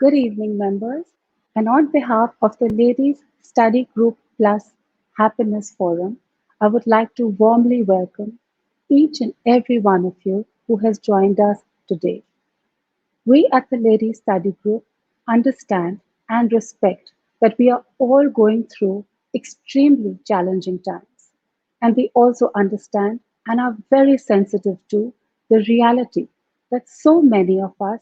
Good evening, members. And on behalf of the Ladies Study Group Plus Happiness Forum, I would like to warmly welcome each and every one of you who has joined us today. We at the Ladies Study Group understand and respect that we are all going through extremely challenging times. And we also understand and are very sensitive to the reality that so many of us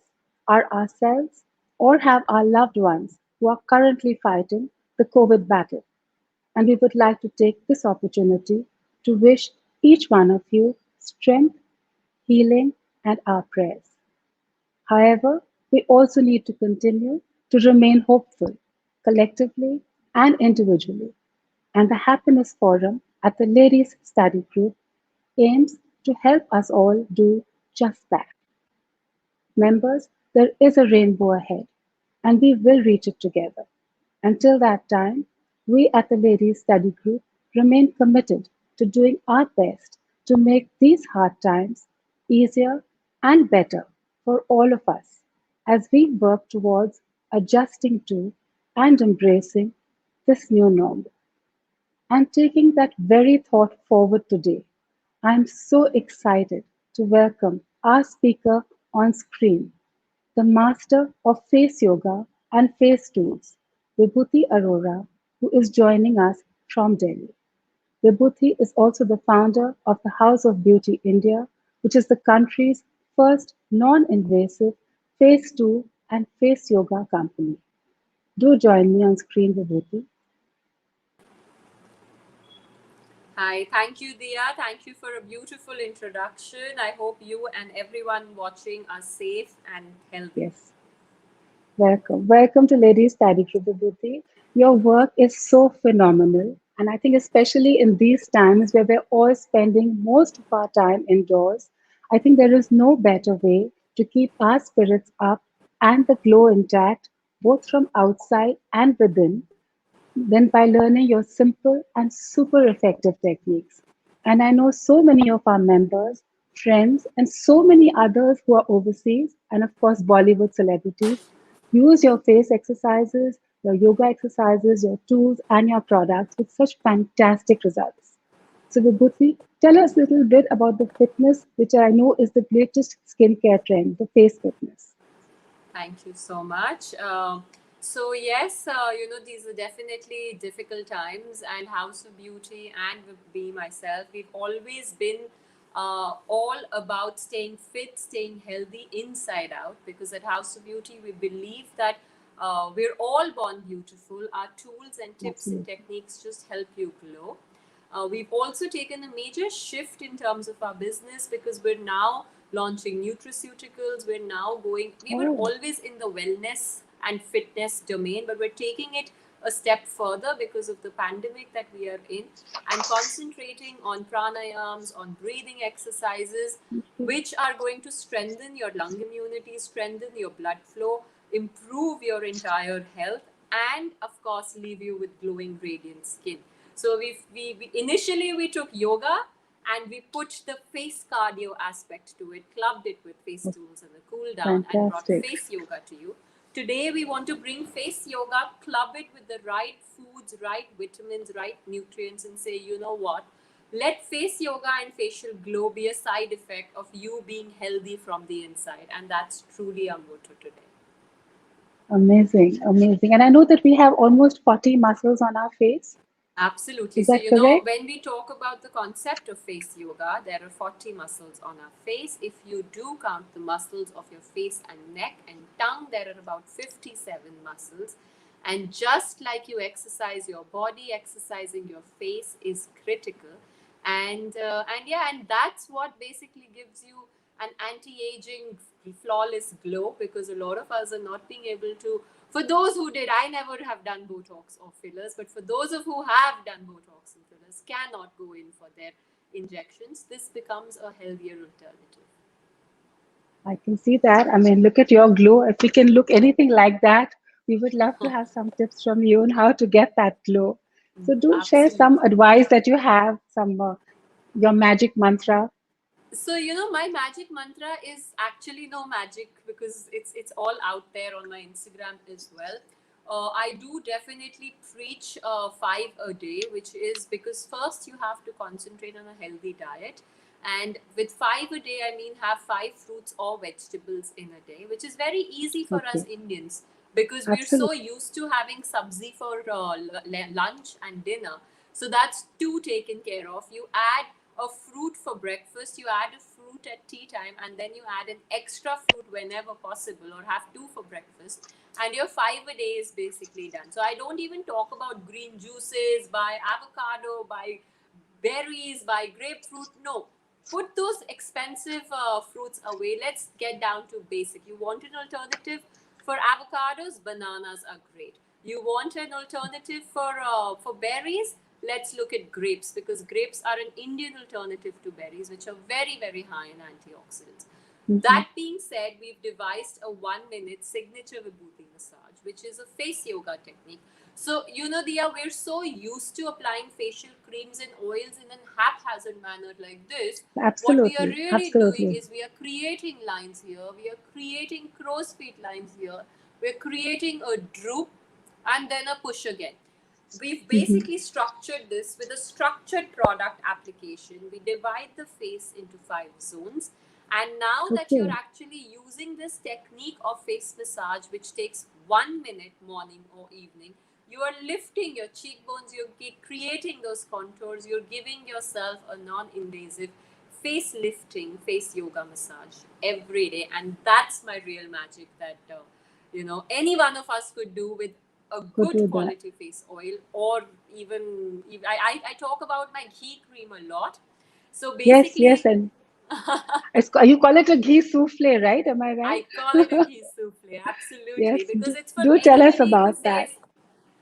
are ourselves or have our loved ones who are currently fighting the COVID battle. And we would like to take this opportunity to wish each one of you strength, healing, and our prayers. However, we also need to continue to remain hopeful, collectively and individually. And the Happiness Forum at the Ladies Study Group aims to help us all do just that. Members, there is a rainbow ahead, and we will reach it together. Until that time, we at the Ladies Study Group remain committed to doing our best to make these hard times easier and better for all of us as we work towards adjusting to and embracing this new normal. And taking that very thought forward today, I am so excited to welcome our speaker on screen, the master of face yoga and face tools, Vibhuti Arora, who is joining us from Delhi. Vibhuti is also the founder of the House of Beauty India, which is the country's first non invasive face tool and face yoga company. Do join me on screen, Vibhuti. Hi, thank you, Dia. Thank you for a beautiful introduction. I hope you and everyone watching are safe and healthy. Yes. Welcome. Welcome to Ladies Study Group, Vibhuti. Your work is so phenomenal. And I think, especially in these times where we're all spending most of our time indoors, I think there is no better way to keep our spirits up and the glow intact, both from outside and within, than by learning your simple and super effective techniques. And I know so many of our members, friends, and so many others who are overseas, and of course, Bollywood celebrities, use your face exercises, your yoga exercises, your tools, and your products with such fantastic results. So, Vibhuti, tell us a little bit about the fitness, which I know is the latest skincare trend, the face fitness. Thank you so much. Yes, these are definitely difficult times, and House of Beauty and with me myself, we've always been all about staying fit, staying healthy inside out, because at House of Beauty, we believe that we're all born beautiful. Our tools and tips and Absolutely. techniques just help you glow. We've also taken a major shift in terms of our business because we're now launching nutraceuticals. We were Oh, always in the wellness and fitness domain, but we're taking it a step further because of the pandemic that we are in and concentrating on pranayams, on breathing exercises, okay. which are going to strengthen your lung immunity, strengthen your blood flow, improve your entire health, and of course, leave you with glowing, radiant skin. So we initially we took yoga and we put the face cardio aspect to it, clubbed it with face Oh, tools and the cool down, and brought fantastic. face yoga to you. Today we want to bring face yoga, club it with the right foods, right vitamins, right nutrients, and say, you know what? Let face yoga and facial glow be a side effect of you being healthy from the inside, and that's truly our motto today. Amazing, amazing. And I know that we have almost 40 muscles on our face. Absolutely. Is So, that correct? when we talk about the concept of face yoga, there are 40 muscles on our face. If you do count the muscles of your face and neck and tongue, there are about 57 muscles. And just like you exercise your body, exercising your face is critical. And that's what basically gives you an anti-aging flawless glow, because a lot of us are not being able to, for those who did, I never have done Botox or fillers, but for those of who have done Botox and fillers cannot go in for their injections, this becomes a healthier alternative. I can see that. I mean, look at your glow. If we can look anything like that, we would love to have some tips from you on how to get that glow. So do share some Absolutely. advice that you have, some your magic mantra. So my magic mantra is actually no magic, because it's all out there on my Instagram as well. I do definitely preach 5 a day, which is because first you have to concentrate on a healthy diet, and with 5 a day I mean have 5 fruits or vegetables in a day, which is very easy for us Okay, Indians, because we're so absolutely. used to having sabzi for lunch and dinner. So that's two taken care of. You add a fruit for breakfast, you add a fruit at tea time, and then you add an extra fruit whenever possible, or have two for breakfast, and your 5 a day is basically done. So I don't even talk about green juices, buy avocado, buy berries, buy grapefruit. No, put those expensive fruits away. Let's get down to basic. You want an alternative for avocados? Bananas are great. You want an alternative for berries? Let's look at grapes, because grapes are an Indian alternative to berries, which are very, very high in antioxidants. Hmm. That being said, we've devised a 1 minute signature Vibhuti massage, which is a face yoga technique. So, Dia, we're so used to applying facial creams and oils in a haphazard manner like this. What we are Absolutely, really doing absolutely. is we are creating lines here, we are creating crow's feet lines here, we're creating a droop and then a push again. We've Hmm. basically structured this with a structured product application. We divide the face into 5 zones. And now that you're Okay, actually using this technique of face massage, which takes 1 minute morning or evening, you are lifting your cheekbones, you're creating those contours, you're giving yourself a non invasive face lifting, face yoga massage every day. And that's my real magic that, any one of us could do with a could good do that. quality face oil, or even I talk about my ghee cream a lot. So Yes, yes, basically, and you call it a ghee souffle, right? Am I I call it a right? ghee souffle, absolutely, Yes, because it's for do tell us anybody who about that. says,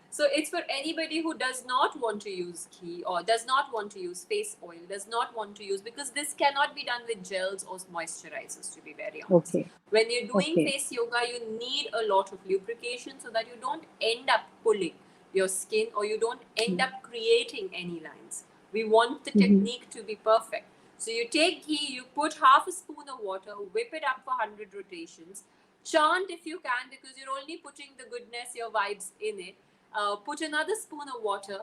so it's for anybody who does not want to use ghee, or does not want to use face oil, does not want to use, because this cannot be done with gels or moisturizers, to be very honest. Okay, When you're doing okay. face yoga, you need a lot of lubrication so that you don't end up pulling your skin, or you don't end up creating any lines. We want the Mm-hmm. technique to be perfect. So you take ghee, you put half a spoon of water, whip it up for 100 rotations. Chant if you can, because you're only putting the goodness, your vibes in it. Put another spoon of water,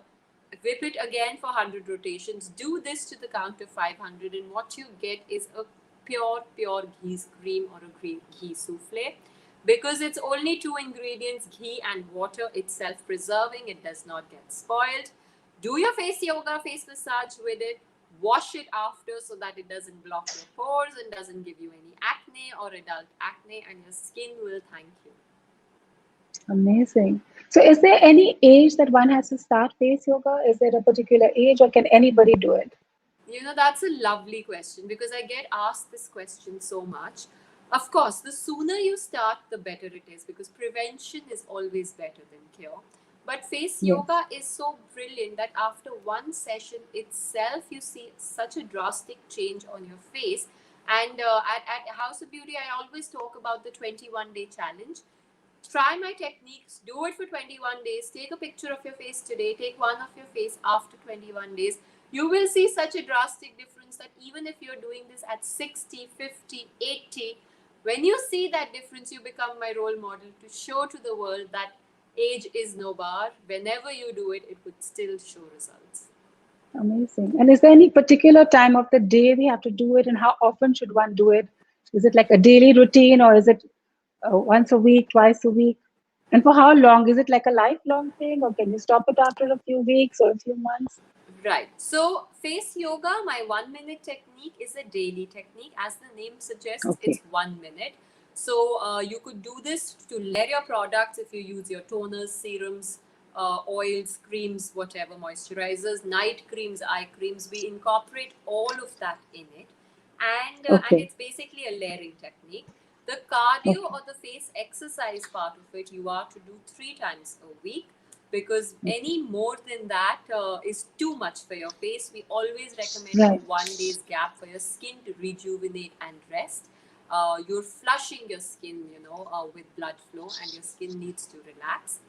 whip it again for 100 rotations. Do this to the count of 500, and what you get is a pure ghee cream, or a ghee souffle, because it's only two ingredients, ghee and water. It's self preserving, it does not get spoiled. Do your face yoga, face massage with it. Wash it after so that it doesn't block your pores and doesn't give you any acne or adult acne, and your skin will thank you. Amazing. So, is there any age that one has to start face yoga? Is there a particular age, or can anybody do it? That's a lovely question, because I get asked this question so much. Of course, the sooner you start, the better it is, because prevention is always better than cure. But face Yes. yoga is so brilliant that after one session itself, you see such a drastic change on your face. And at House of Beauty, I always talk about the 21-day challenge. Try my techniques, do it for 21 days, take a picture of your face today, take one of your face after 21 days. You will see such a drastic difference that even if you're doing this at 60, 50, 80, when you see that difference, you become my role model to show to the world that age is no bar. Whenever you do it, it would still show results. Amazing. And is there any particular time of the day we have to do it, and how often should one do it? Is it like a daily routine, or is it once a week, twice a week? And for how long? Is it like a lifelong thing, or can you stop it after a few weeks or a few months? Right. So, face yoga, my 1 minute technique, is a daily technique. As the name suggests, it's Okay. 1 minute. So, you could do this to layer your products if you use your toners, serums, oils, creams, whatever, moisturizers, night creams, eye creams. We incorporate all of that in it. And Okay. it's basically a layering technique. The cardio, Okay. or the face exercise part of it, you are to do 3 times a week, because Okay. any more than that is too much for your face. We always recommend a Right. 1 day's gap for your skin to rejuvenate and rest. You're flushing your skin, with blood flow, and your skin needs to relax.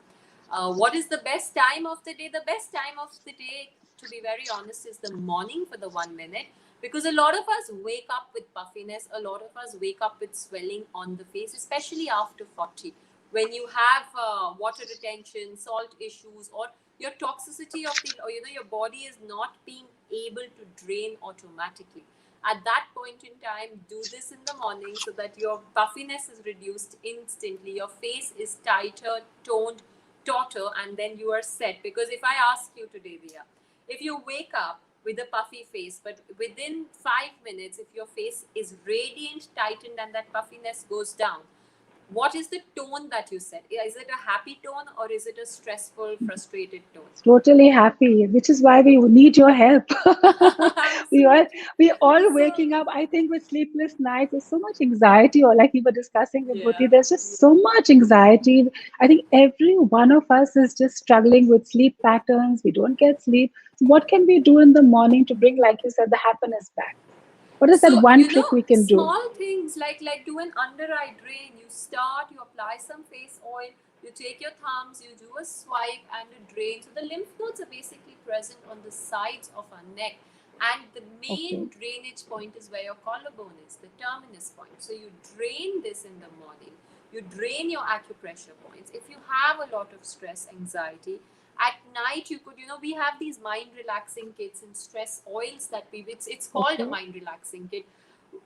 What is the best time of the day? The best time of the day, to be very honest, is the morning for the 1 minute. Because a lot of us wake up with puffiness, a lot of us wake up with swelling on the face, especially after 40. When you have water retention, salt issues, or your toxicity of the, or, your body is not being able to drain automatically. At that point in time, do this in the morning so that your puffiness is reduced instantly. Your face is tighter, toned, tauter, and then you are set. Because if I ask you today, Dia, if you wake up with a puffy face, but within 5 minutes, if your face is radiant, tightened, and that puffiness goes down, what is the tone that you set? Is it a happy tone or is it a stressful, frustrated tone? Totally happy, which is why we need your help. we all Absolutely. we all So, waking up. I think with sleepless nights, there's so much anxiety, or like we were discussing with Bhuti, yeah. there's just so much anxiety. I think every one of us is just struggling with sleep patterns. We don't get sleep. So what can we do in the morning to bring, like you said, the happiness back? What is that So, one trick we can do? small things like do an under eye drain. You start, you apply some face oil, you take your thumbs, you do a swipe and a drain. So the lymph nodes are basically present on the sides of our neck. And the main Okay. drainage point is where your collarbone is, the terminus point. So you drain this in the morning. You drain your acupressure points. If you have a lot of stress, anxiety, at night you could, we have these mind relaxing kits and stress oils that it's called a Okay. mind relaxing kit.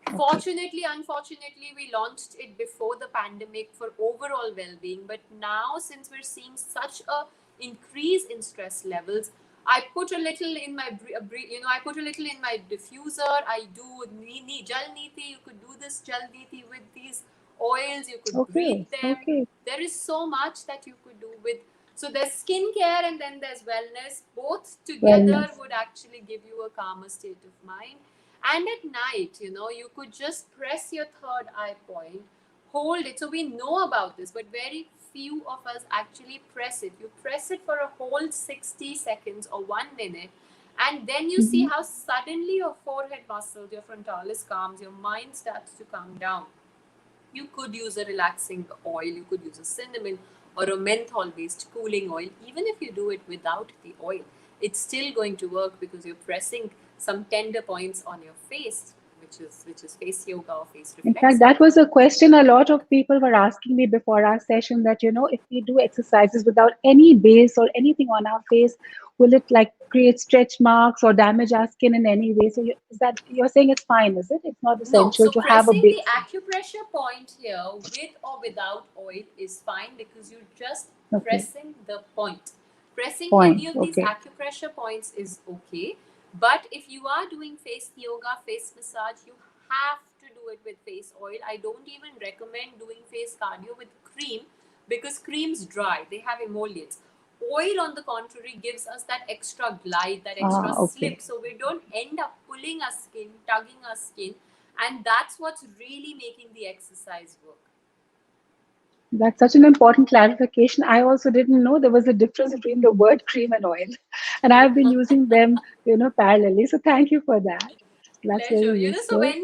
Okay. Fortunately, unfortunately, we launched it before the pandemic for overall well-being, but now since we're seeing such a increase in stress levels, I put a little in my I put a little in my diffuser. I do gel niti. You could do this gel niti with these oils. You could breathe Okay. them. Okay. There is so much that you could do with. So there's skincare and then there's wellness. Both together Wellness. would actually give you a calmer state of mind. And at night, you could just press your third eye point, hold it. So we know about this, but very few of us actually press it. You press it for a whole 60 seconds or 1 minute, and then you see Hmm. how suddenly your forehead muscles, your frontalis calms, your mind starts to calm down. You could use a relaxing oil, you could use a cinnamon or a menthol based cooling oil. Even if you do it without the oil, it's still going to work because you're pressing some tender points on your face, which is face yoga or face In fact, that reflexology. was a question a lot of people were asking me before our session that, if we do exercises without any base or anything on our face, will it like create stretch marks or damage our skin in any way? So is that you're saying it's fine, is it? It's not No, essential so to have a pressing the base. acupressure point here with or without oil is fine because you're just Okay. pressing the point. Pressing any Point. of these Okay. acupressure points is okay. But if you are doing face yoga, face massage, you have to do it with face oil. I don't even recommend doing face cardio with cream because creams dry, they have emollients. Oil, on the contrary, gives us that extra glide, that extra Ah, okay. slip, so we don't end up pulling our skin, tugging our skin, and that's what's really making the exercise work. That's such an important clarification. I also didn't know there was a difference between the word cream and oil. And I've been using them, parallelly. So thank you for that. That's Pleasure. very So useful. when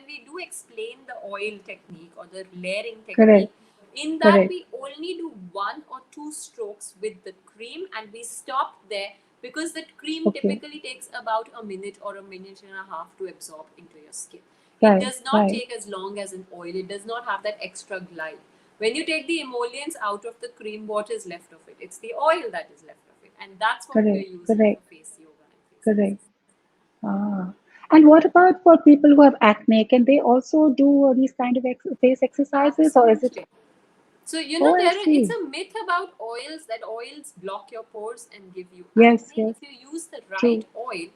we do explain the oil technique or the layering technique, Correct. in that Correct. we only do 1 or 2 strokes with the cream and we stop there because the cream Okay. typically takes about a minute or a minute and a half to absorb into your skin. It Right. does not Right. take as long as an oil. It does not have that extra glide. When you take the emollients out of the cream, what is left of it? It's the oil that is left of it, and that's what we Correct. are using for Correct. face yoga and face Correct. exercise. Ah. And what about for people who have acne? Can they also do these kind of face exercises, or is it? Absolutely. So Oh, I it's see. a myth about oils that oils block your pores and give you Yes. acne. Yes. If you use the right True. oil,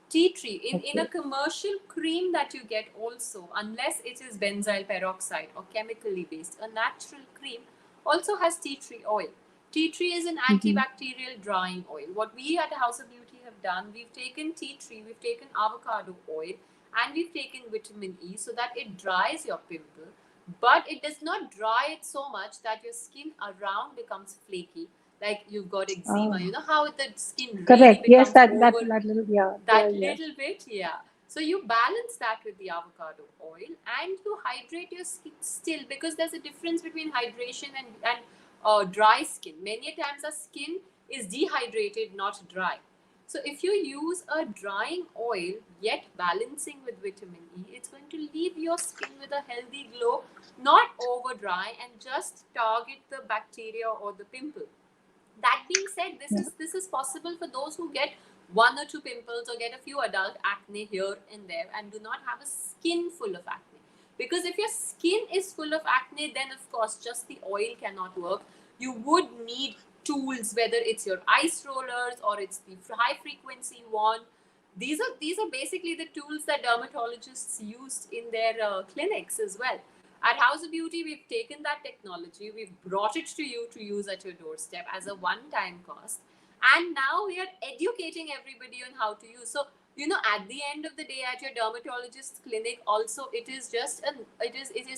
tea tree in a Okay. commercial cream that you get also, unless it is benzyl peroxide or chemically based, a natural cream also has tea tree oil. Tea tree is an Mm-hmm. antibacterial drying oil. What we at House of Beauty have done, we've taken tea tree, we've taken avocado oil, and we've taken vitamin E so that it dries your pimple, but it does not dry it so much that your skin around becomes flaky, like you've got eczema. You Ah. know how the skin really Correct. Yes. becomes That over that little. Yeah. Yeah. that Yeah. little bit, yeah. So you balance that with the avocado oil and you hydrate your skin still, because there's a difference between hydration and dry skin. Many times our skin is dehydrated, not dry. So if you use a drying oil yet balancing with vitamin E, it's going to leave your skin with a healthy glow, not over dry, and just target the bacteria or the pimple. That being said, this Yeah. is this is possible for those who get one or two pimples or get a few adult acne here and there and do not have a skin full of acne. Because if your skin is full of acne, then of course just the oil cannot work. You would need tools, whether it's your ice rollers or it's the high frequency wand. These are basically the tools that dermatologists use in their clinics as well. At House of Beauty, we've taken that technology, we've brought it to you to use at your doorstep as a one-time cost, and now we are educating everybody on how to use. So, at the end of the day, at your dermatologist's clinic, also it is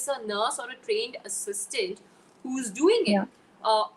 a nurse or a trained assistant who's doing it. Yeah.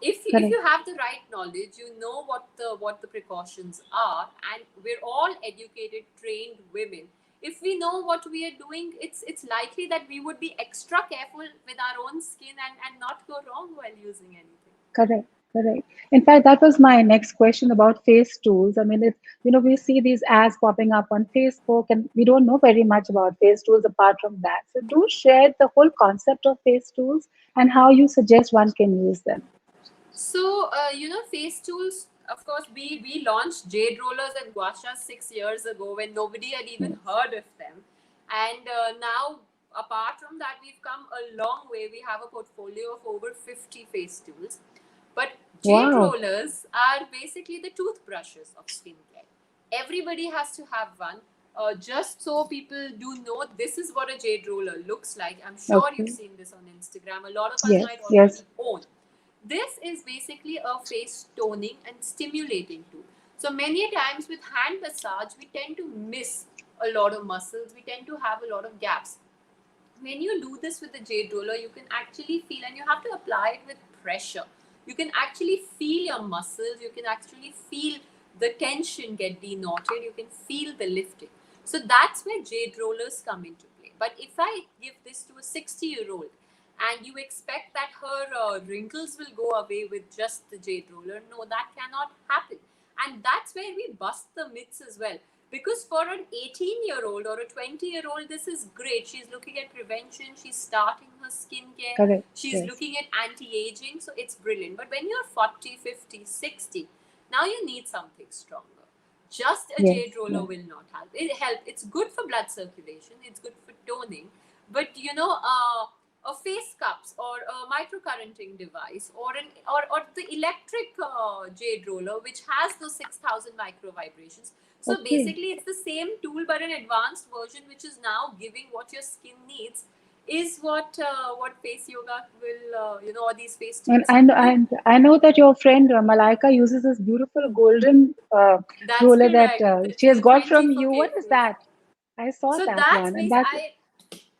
If Correct. you have the right knowledge, you know what the precautions are, and we're all educated, trained women. If we know what we are doing, it's likely that we would be extra careful with our own skin and not go wrong while using anything. Correct, correct. In fact, that was my next question about face tools. I mean, we see these ads popping up on Facebook, and we don't know very much about face tools apart from that. So, do share the whole concept of face tools and how you suggest one can use them. So, face tools, of course, we launched jade rollers and gua sha 6 years ago when nobody had even Yes. heard of them. And now, apart from that, we've come a long way. We have a portfolio of over 50 face tools. But jade Wow. rollers are basically the toothbrushes of skincare. Everybody has to have one. Just so people do know, this is what a jade roller looks like. I'm sure you've Okay. seen this on Instagram. A lot of us Yes. might already Yes. own. This is basically a face toning and stimulating tool. So many times with hand massage, we tend to miss a lot of muscles. We tend to have a lot of gaps. When you do this with the jade roller, you can actually feel, and you have to apply it with pressure. You can actually feel your muscles. You can actually feel the tension get denoted. You can feel the lifting. So that's where jade rollers come into play. But if I give this to a 60-year-old and you expect that her wrinkles will go away with just the jade roller, no, that cannot happen. And that's where we bust the myths as well. Because for an 18-year-old or a 20-year-old, this is great. She's looking at prevention, she's starting her skincare, Correct. she's Yes. looking at anti aging, so it's brilliant. But when you're 40, 50, 60, now you need something stronger. Just a Yes. jade roller Yes. will not help. It's good for blood circulation, it's good for toning, but a face cups or a microcurrenting device or the electric jade roller which has those 6,000 micro vibrations. So Okay. basically it's the same tool but an advanced version which is now giving what your skin needs, is what face yoga will or these face And tools will do. I know that your friend Malaika uses this beautiful golden That's roller that correct. The she has got from you. 24K What is face. that? I saw So that that's one, and base. that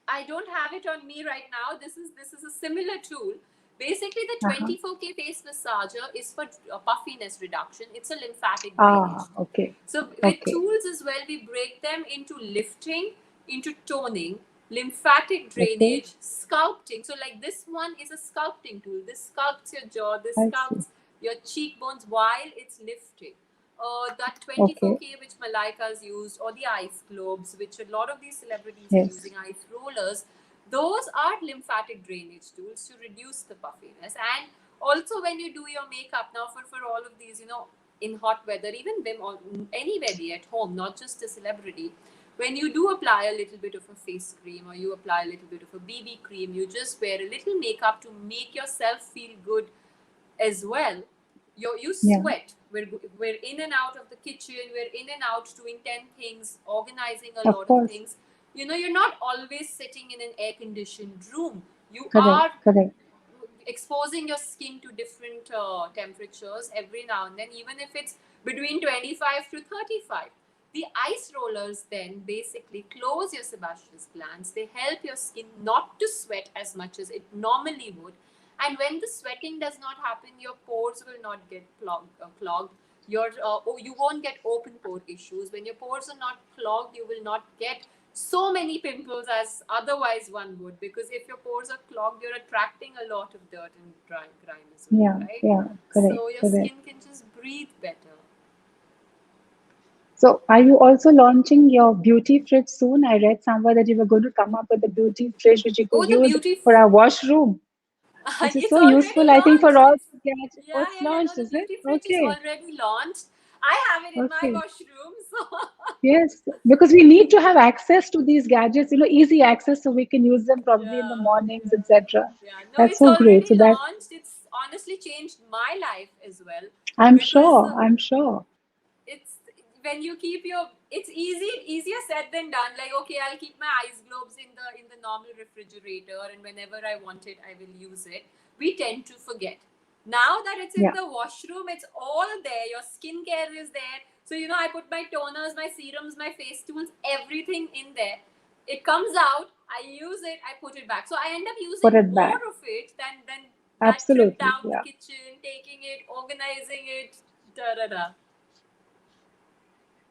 I don't have it on me right now. This is a similar tool. Basically, the uh-huh. 24K face massager is for puffiness reduction. It's a lymphatic drainage Ah, tool. okay, So with okay, tools as well, we break them into lifting, into toning, lymphatic okay. drainage, sculpting. So like this one is a sculpting tool. This sculpts your jaw. This I see. sculpts your cheekbones while it's lifting. That Okay, 24K which Malaika's used, or the ice globes, which a lot of these celebrities are yes, using, ice rollers, those are lymphatic drainage tools to reduce the puffiness. And also when you do your makeup, now for all of these, in hot weather, even them or anybody at home, not just a celebrity, when you do apply a little bit of a face cream or you apply a little bit of a BB cream, you just wear a little makeup to make yourself feel good as well. You yeah, sweat. We're in and out of the kitchen, we're in and out doing 10 things, organizing a of lot of course. things. You're not always sitting in an air conditioned room. You Correct, are correct. exposing your skin to different temperatures every now and then, even if it's between 25 to 35. The ice rollers then basically close your sebaceous glands. They help your skin not to sweat as much as it normally would. And when the sweating does not happen, your pores will not get clogged. You won't get open pore issues. When your pores are not clogged, you will not get so many pimples as otherwise one would, because if your pores are clogged, you're attracting a lot of dirt and grime as well, Yeah, right? yeah, correct, So your correct. skin can just breathe better. So, are you also launching your beauty fridge soon? I read somewhere that you were going to come up with a beauty fridge which you could Oh, the use beauty. for our washroom, which is It's so already useful, I think, for launched. all It's gadgets. Oh, yeah, it's yeah, yeah. No, launched, the is it? beauty fridge is Okay, already launched. I have it in my okay. washroom, so Yes, because we need to have access to these gadgets, easy access so we can use them probably in the yeah, mornings, yeah, etc. yeah. No, That's it's so great. already So that launched. It's honestly changed my life as well I'm because sure, I'm sure. it's when you keep your it's easier said than done. Like, okay, I'll keep my ice globes in the normal refrigerator, and whenever I want it, I will use it. We tend to forget. Now that it's in Yeah, the washroom, it's all there. Your skincare is there. So, I put my toners, my serums, my face tools, everything in there. It comes out, I use it, I put it back. So I end up put using it more back. of it than that trip Absolutely. down the Yeah. kitchen, taking it, organizing it, da da da.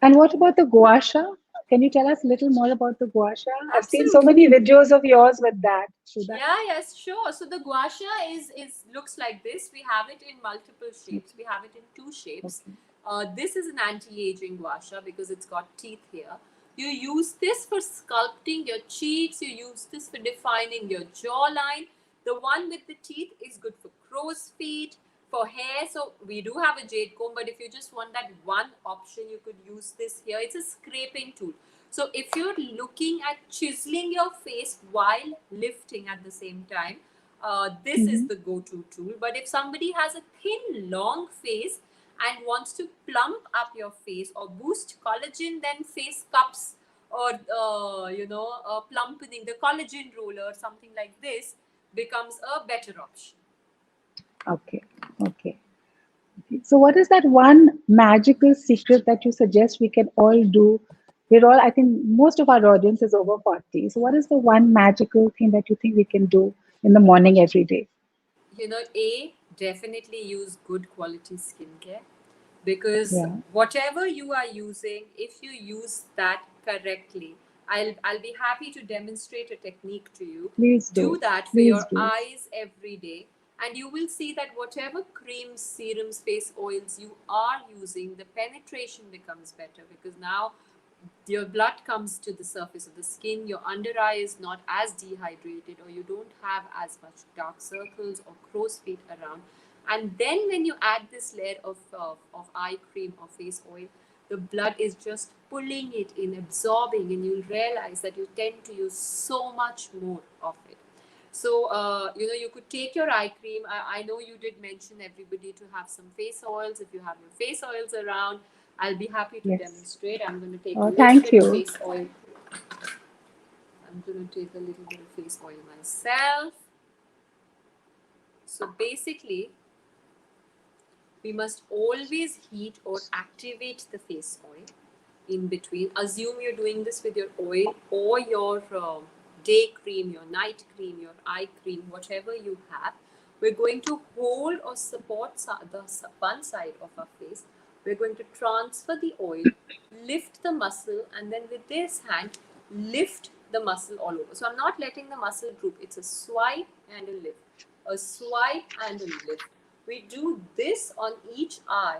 And what about the gua sha? Can you tell us a little more about the gua sha? I've seen so Absolutely. many videos of yours with that. Sudha. Yeah, yes, sure. So the gua sha is looks like this. We have it in multiple shapes. Okay. We have it in two shapes. Okay. This is an anti-aging gua sha because it's got teeth here. You use this for sculpting your cheeks. You use this for defining your jawline. The one with the teeth is good for crow's feet, for hair. So we do have a jade comb, but if you just want that one option, you could use this here. It's a scraping tool. So if you're looking at chiseling your face while lifting at the same time, this is Hmm. the go-to tool. But if somebody has a thin, long face and wants to plump up your face or boost collagen, then face cups or plumping the collagen roller, something like this becomes a better option. Okay. Okay. So, what is that one magical secret that you suggest we can all do? We're all, I think, most of our audience is over 40. So, what is the one magical thing that you think we can do in the morning every day? Definitely use good quality skincare because Yeah, whatever you are using, if you use that correctly, I'll be happy to demonstrate a technique to you. please Do do. that for Please your do. eyes every day, and you will see that whatever creams, serums, face oils you are using, the penetration becomes better because now your blood comes to the surface of the skin, your under eye is not as dehydrated, or you don't have as much dark circles or crow's feet around. And then when you add this layer of eye cream or face oil, the blood is just pulling it in, absorbing, and you'll realize that you tend to use so much more of it. So, you could take your eye cream. I know you did mention everybody to have some face oils. If you have your face oils around, I'll be happy to Yes. demonstrate. I'm going to take a Oh, little thank bit of you. face oil. I'm going to take a little bit of face oil myself. So, basically, we must always heat or activate the face oil in between. Assume you're doing this with your oil or your day cream, your night cream, your eye cream, whatever you have. We're going to hold or support the one side of our face. We're going to transfer the oil, lift the muscle, and then with this hand, lift the muscle all over. So I'm not letting the muscle droop. It's a swipe and a lift, a swipe and a lift. We do this on each eye.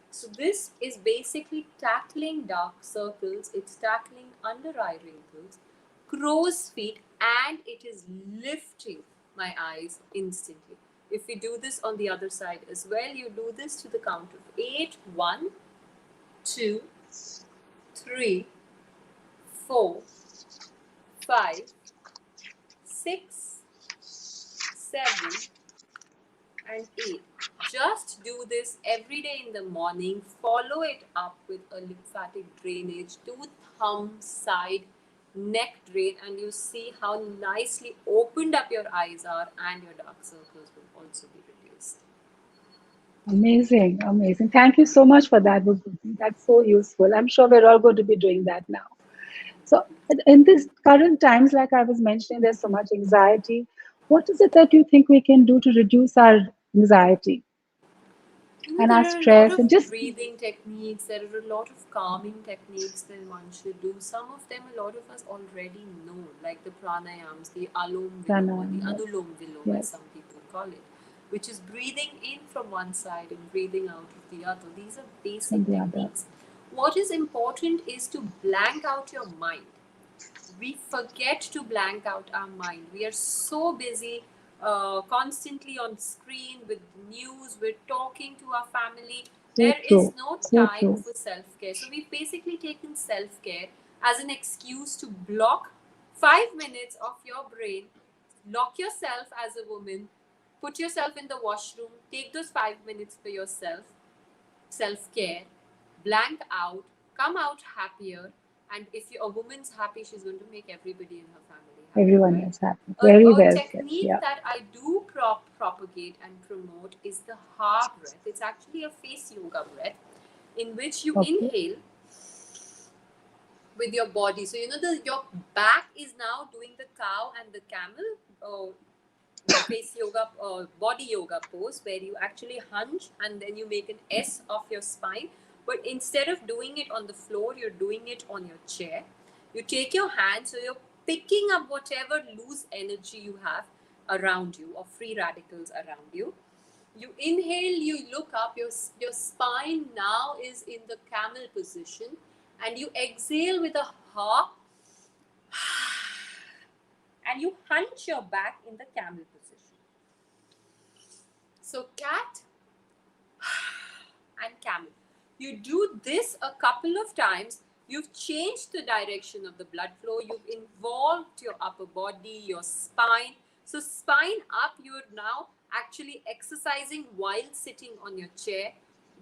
So this is basically tackling dark circles, it's tackling under eye wrinkles, crow's feet, and it is lifting my eyes instantly. If we do this on the other side as well, you do this to the count of 8. 1, 2, 3, 4, 5, 6, 7, and 8. Just do this every day in the morning. Follow it up with a lymphatic drainage to thumb, side, neck drain, and you see how nicely opened up your eyes are, and your dark circles will also be reduced. Amazing, amazing. Thank you so much for that, Vibhuti. That's so useful. I'm sure we're all going to be doing that now. So, in these current times, like I was mentioning, there's so much anxiety. What is it that you think we can do to reduce our anxiety and our There are a lot stress of and just breathing techniques, there are a lot of calming techniques that one should do. Some of them, a lot of us already know, like the pranayams, the alom vilom, or the pranayama? Yes, anulom vilom, as yes, some people call it, which is breathing in from one side and breathing out of the other. These are and basic the other. techniques. what is important is to blank out your mind. We forget to blank out our mind. We are so busy, constantly on screen with news, we're talking to our family. So There is true. no So time true. for self-care. So we've basically taken self-care as an excuse to block 5 minutes of your brain. Lock yourself as a woman, put yourself in the washroom, take those 5 minutes for yourself, self care, blank out, come out happier. And if a woman's happy, she's going to make everybody in her family happy, Everyone right? is happy. A, Very a well said. technique Yeah. that I do propagate and promote is the ha breath. It's actually a face yoga breath in which you Okay. inhale with your body. So you know your back is now doing the cow and the camel. The face yoga, body yoga pose where you actually hunch and then you make an S of your spine. But instead of doing it on the floor, you're doing it on your chair. You take your hand, so you're picking up whatever loose energy you have around you or free radicals around you. You inhale, you look up, your spine now is in the camel position, and you exhale with a ha, and you hunch your back in the camel position. So cat and camel. You do this a couple of times, you've changed the direction of the blood flow, you've involved your upper body, your spine. So, spine up, you're now actually exercising while sitting on your chair.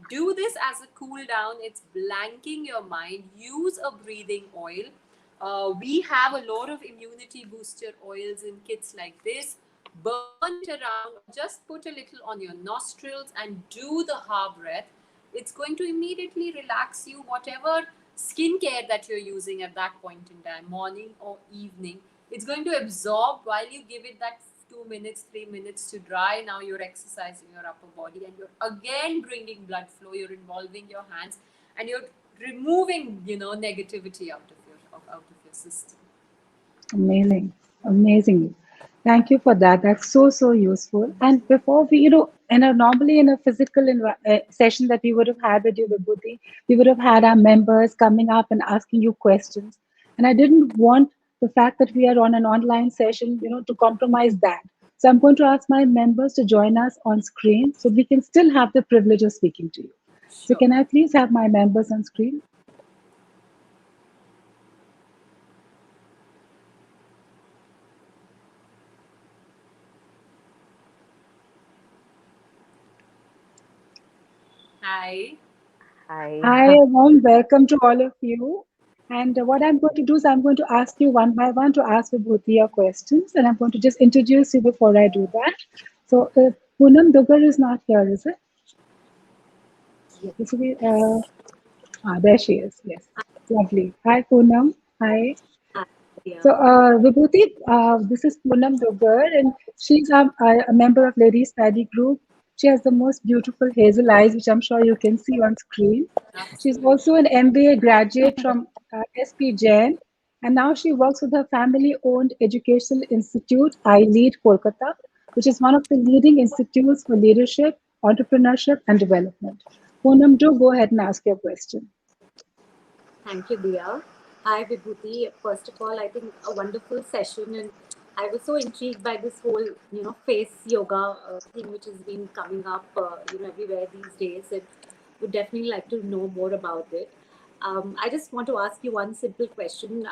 Do this as a cool down, it's blanking your mind. Use a breathing oil. We have a lot of immunity booster oils in kits like this. Burn it around, or just put a little on your nostrils and do the ha breath. It's going to immediately relax you. Whatever skincare that you're using at that point in time, morning or evening, it's going to absorb while you give it that 2 minutes, 3 minutes to dry. Now you're exercising your upper body and you're again bringing blood flow. You're involving your hands and you're removing, negativity out of your system. Amazing. Amazing. Thank you for that. That's so, so useful. And before we, normally in a physical session that we would have had with you, Vibhuti, we would have had our members coming up and asking you questions. And I didn't want the fact that we are on an online session, to compromise that. So I'm going to ask my members to join us on screen so we can still have the privilege of speaking to you. So Sure. can I please have my members on screen? Hi. Hi. Hi, a warm welcome to all of you. And what I'm going to do is I'm going to ask you one by one to ask Vibhuti your questions, and I'm going to just introduce you before I do that. So, Poonam Dugar is not here, is it? This will be, there she is. Yes, lovely. Hi, Poonam. Hi. So, Yeah. Vibhuti, this is Poonam Dugar, and she's a member of Ladies Study Group. She has the most beautiful hazel eyes, which I'm sure you can see on screen. She's Absolutely. also an MBA graduate from SP Jain, and now she works with her family-owned educational institute, I Lead Kolkata, which is one of the leading institutes for leadership, entrepreneurship, and development. Poonam, do go ahead and ask your question. Thank you, Dia. Hi, Vibhuti. First of all, I think a wonderful session, and I was so intrigued by this whole, face yoga thing, which has been coming up, everywhere these days, and would definitely like to know more about it. I just want to ask you one simple question.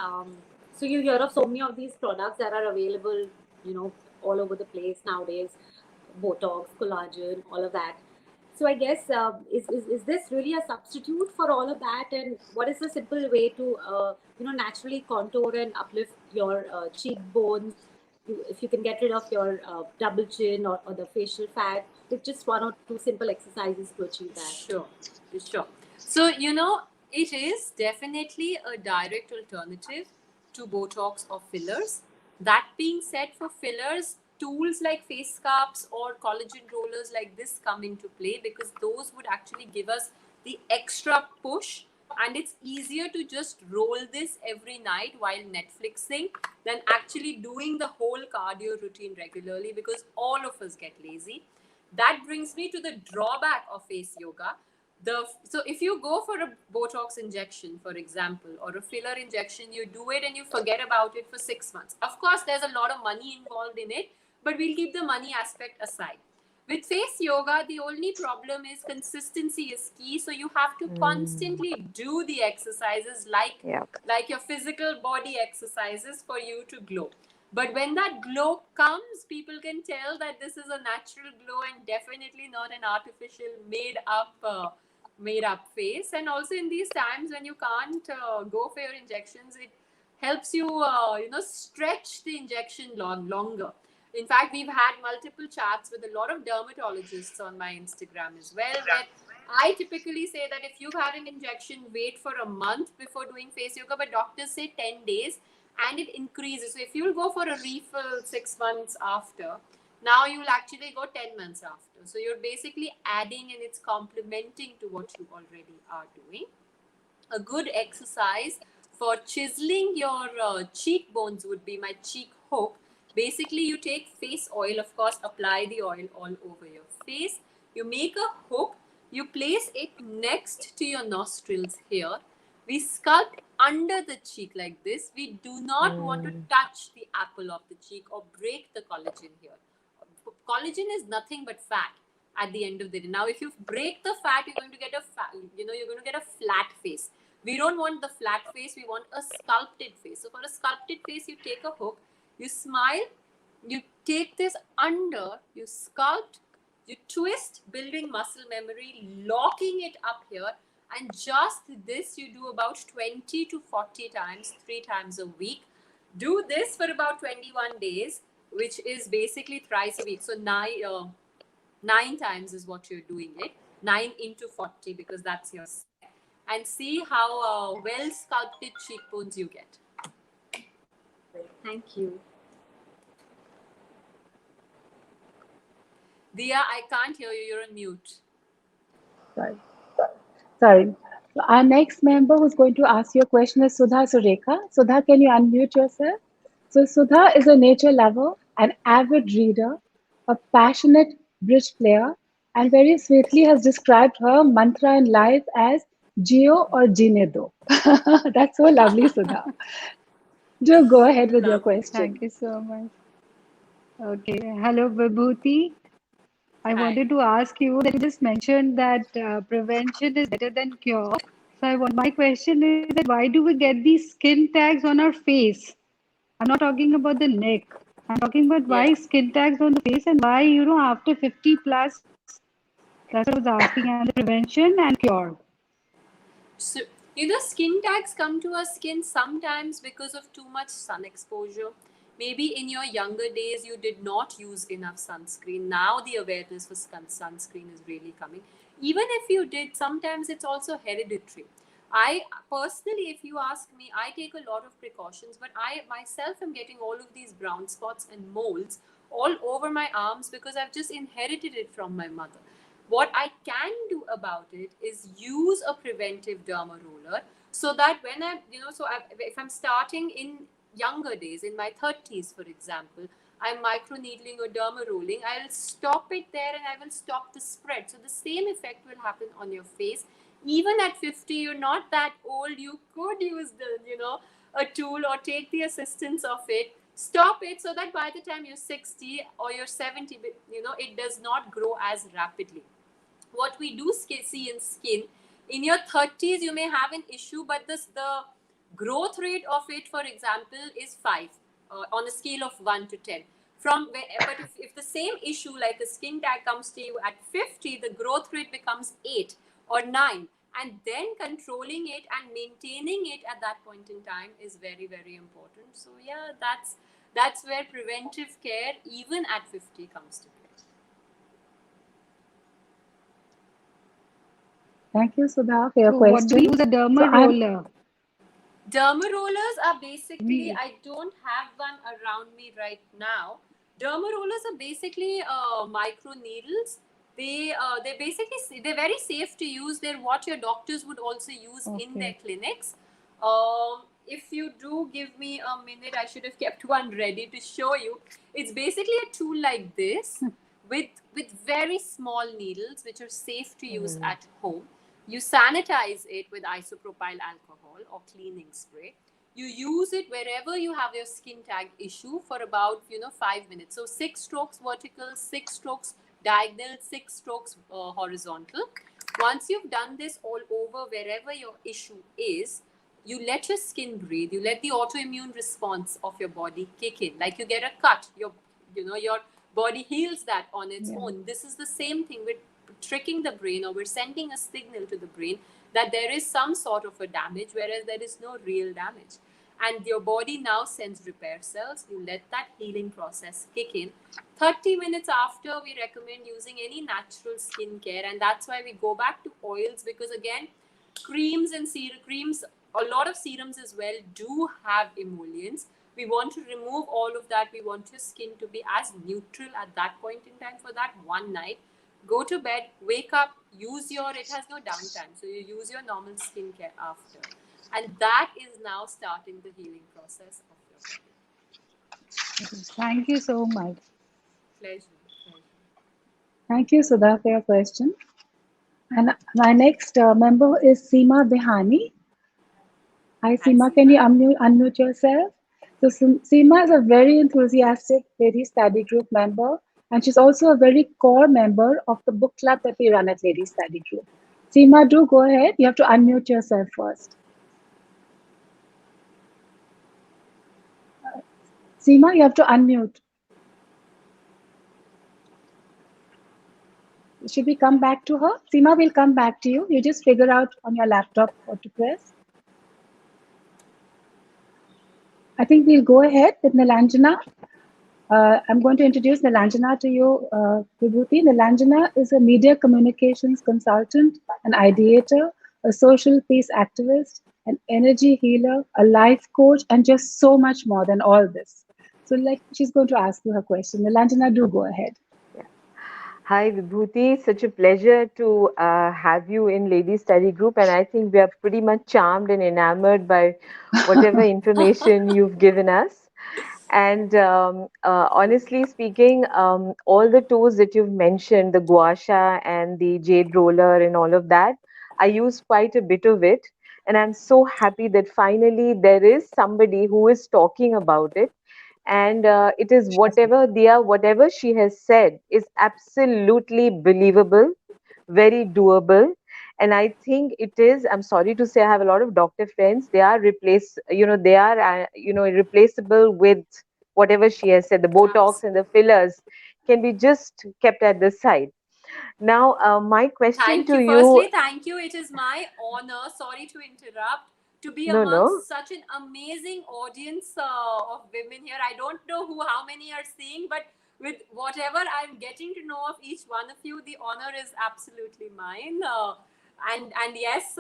So you hear of so many of these products that are available, all over the place nowadays, Botox, collagen, all of that. So I guess is this really a substitute for all of that? And what is the simple way to naturally contour and uplift your cheekbones? If you can get rid of your double chin or the facial fat with just one or two simple exercises to achieve that. Sure, sure. So, it is definitely a direct alternative to Botox or fillers. That being said, for fillers, tools like face sculpts or collagen rollers like this come into play because those would actually give us the extra push. And it's easier to just roll this every night while Netflixing than actually doing the whole cardio routine regularly because all of us get lazy. That brings me to the drawback of face yoga. So if you go for a Botox injection, for example, or a filler injection, you do it and you forget about it for 6 months. Of course, there's a lot of money involved in it, but we'll keep the money aspect aside. With face yoga, the only problem is consistency is key. So you have to constantly do the exercises like your physical body exercises for you to glow. But when that glow comes, people can tell that this is a natural glow and definitely not an artificial made up face. And also in these times when you can't go for your injections, it helps you stretch the injection longer. In fact, we've had multiple chats with a lot of dermatologists on my Instagram as well, where I typically say that if you've had an injection, wait for a month before doing face yoga, but doctors say 10 days and it increases. So if you'll go for a refill 6 months after, now you'll actually go 10 months after. So you're basically adding and it's complementing to what you already are doing. A good exercise for chiseling your cheekbones would be my cheek hook. Basically, you take face oil, of course, apply the oil all over your face. You make a hook, you place it next to your nostrils here. We sculpt under the cheek like this. We do not want to touch the apple of the cheek or break the collagen here. Collagen is nothing but fat at the end of the day. Now, if you break the fat, you're going to get you're going to get a flat face. We don't want the flat face. We want a sculpted face. So for a sculpted face, you take a hook, you smile, you take this under, you sculpt, you twist, building muscle memory, locking it up here. And just this you do about 20 to 40 times, 3 times a week. Do this for about 21 days, which is basically thrice a week. So 9 times is what you're doing it. 9 into 40 because that's your set. And see how well sculpted cheekbones you get. Thank you. Dia, I can't hear you. You're on mute. Sorry. Our next member who's going to ask you a question is Sudha Sureka. Sudha, can you unmute yourself? So Sudha is a nature lover, an avid reader, a passionate bridge player, and very sweetly has described her mantra in life as Gio or Jine Do. That's so lovely, Sudha. Do go ahead with your Lovely. question. Thank you so much. Okay. Hello, Vibhuti. I Hi. wanted to ask you that you just mentioned that prevention is better than cure. So my question is that why do we get these skin tags on our face? I'm not talking about the neck. I'm talking about why Yeah. skin tags on the face and why, after 50 plus, that's what I was asking, and the prevention and cure. So, skin tags come to our skin sometimes because of too much sun exposure. Maybe in your younger days, you did not use enough sunscreen. Now the awareness for sunscreen is really coming. Even if you did, sometimes it's also hereditary. I personally, if you ask me, I take a lot of precautions, but I myself am getting all of these brown spots and moles all over my arms because I've just inherited it from my mother. What I can do about it is use a preventive derma roller so that when if I'm starting in younger days, in my 30s, for example, I'm microneedling or derma rolling, I'll stop it there and I will stop the spread. So the same effect will happen on your face. Even at 50, you're not that old. You could use a tool or take the assistance of it. Stop it so that by the time you're 60 or you're 70, it does not grow as rapidly. What we do see in skin, in your 30s, you may have an issue, but the growth rate of it, for example, is 5 on a scale of 1 to 10. But if the same issue like a skin tag comes to you at 50, the growth rate becomes 8 or 9. And then controlling it and maintaining it at that point in time is very, very important. So yeah, that's where preventive care, even at 50, comes to play. Thank you, Sudha, for your So what do we question. use a derma So I'm roller? Derma rollers are basically, We, I don't have one around me right now. Derma rollers are basically micro needles. They're very safe to use. They're what your doctors would also use in their okay. clinics. If you do give me a minute, I should have kept one ready to show you. It's basically a tool like this with very small needles which are safe to use at home. You sanitize it with isopropyl alcohol or cleaning spray. You use it wherever you have your skin tag issue for about 5 minutes. So 6 strokes vertical, 6 strokes diagonal, 6 strokes horizontal. Once you've done this all over wherever your issue is, you let your skin breathe. You let the autoimmune response of your body kick in. Like you get a cut, your body heals that on its own. This is the same thing with tricking the brain, or we're sending a signal to the brain that there is some sort of a damage, whereas there is no real damage. And your body now sends repair cells. You let that healing process kick in. 30 minutes after, we recommend using any natural skincare. And that's why we go back to oils, because again, creams and creams, a lot of serums as well, do have emollients. We want to remove all of that. We want your skin to be as neutral at that point in time for that one night. Go to bed, wake up, it has no downtime. So you use your normal skincare after. And that is now starting the healing process of your body. Thank you so much. Pleasure. Thank you, Sudha, for your question. And my next member is Seema Behani. Hi, Seema. Can you unmute yourself? So, Seema is a very enthusiastic Ladies Study Group member, and she's also a very core member of the book club that we run at Ladies Study Group. Seema, do go ahead. You have to unmute yourself first. Seema, you have to unmute. Should we come back to her? Seema, we'll come back to you. You just figure out on your laptop what to press. I think we'll go ahead with Nilanjana. I'm going to introduce Nilanjana to you, Vibhuti. Nilanjana is a media communications consultant, an ideator, a social peace activist, an energy healer, a life coach, and just so much more than all this. So she's going to ask you her question. Nilanjana, do go ahead. Hi, Vibhuti. Such a pleasure to have you in Ladies Study Group. And I think we are pretty much charmed and enamored by whatever information you've given us. And honestly speaking, all the tools that you've mentioned, the gua sha and the jade roller and all of that, I use quite a bit of it. And I'm so happy that finally there is somebody who is talking about it. And it is whatever she has said is absolutely believable, very doable. And I think it is, I'm sorry to say, I have a lot of doctor friends, they are replaceable with whatever she has said. The Botox and the fillers can be just kept at the side. Now, my question to you. Firstly, thank you. It is my honor, sorry to interrupt, to be amongst such an amazing audience of women here. I don't know how many are seeing, but with whatever I'm getting to know of each one of you, the honor is absolutely mine. And yes,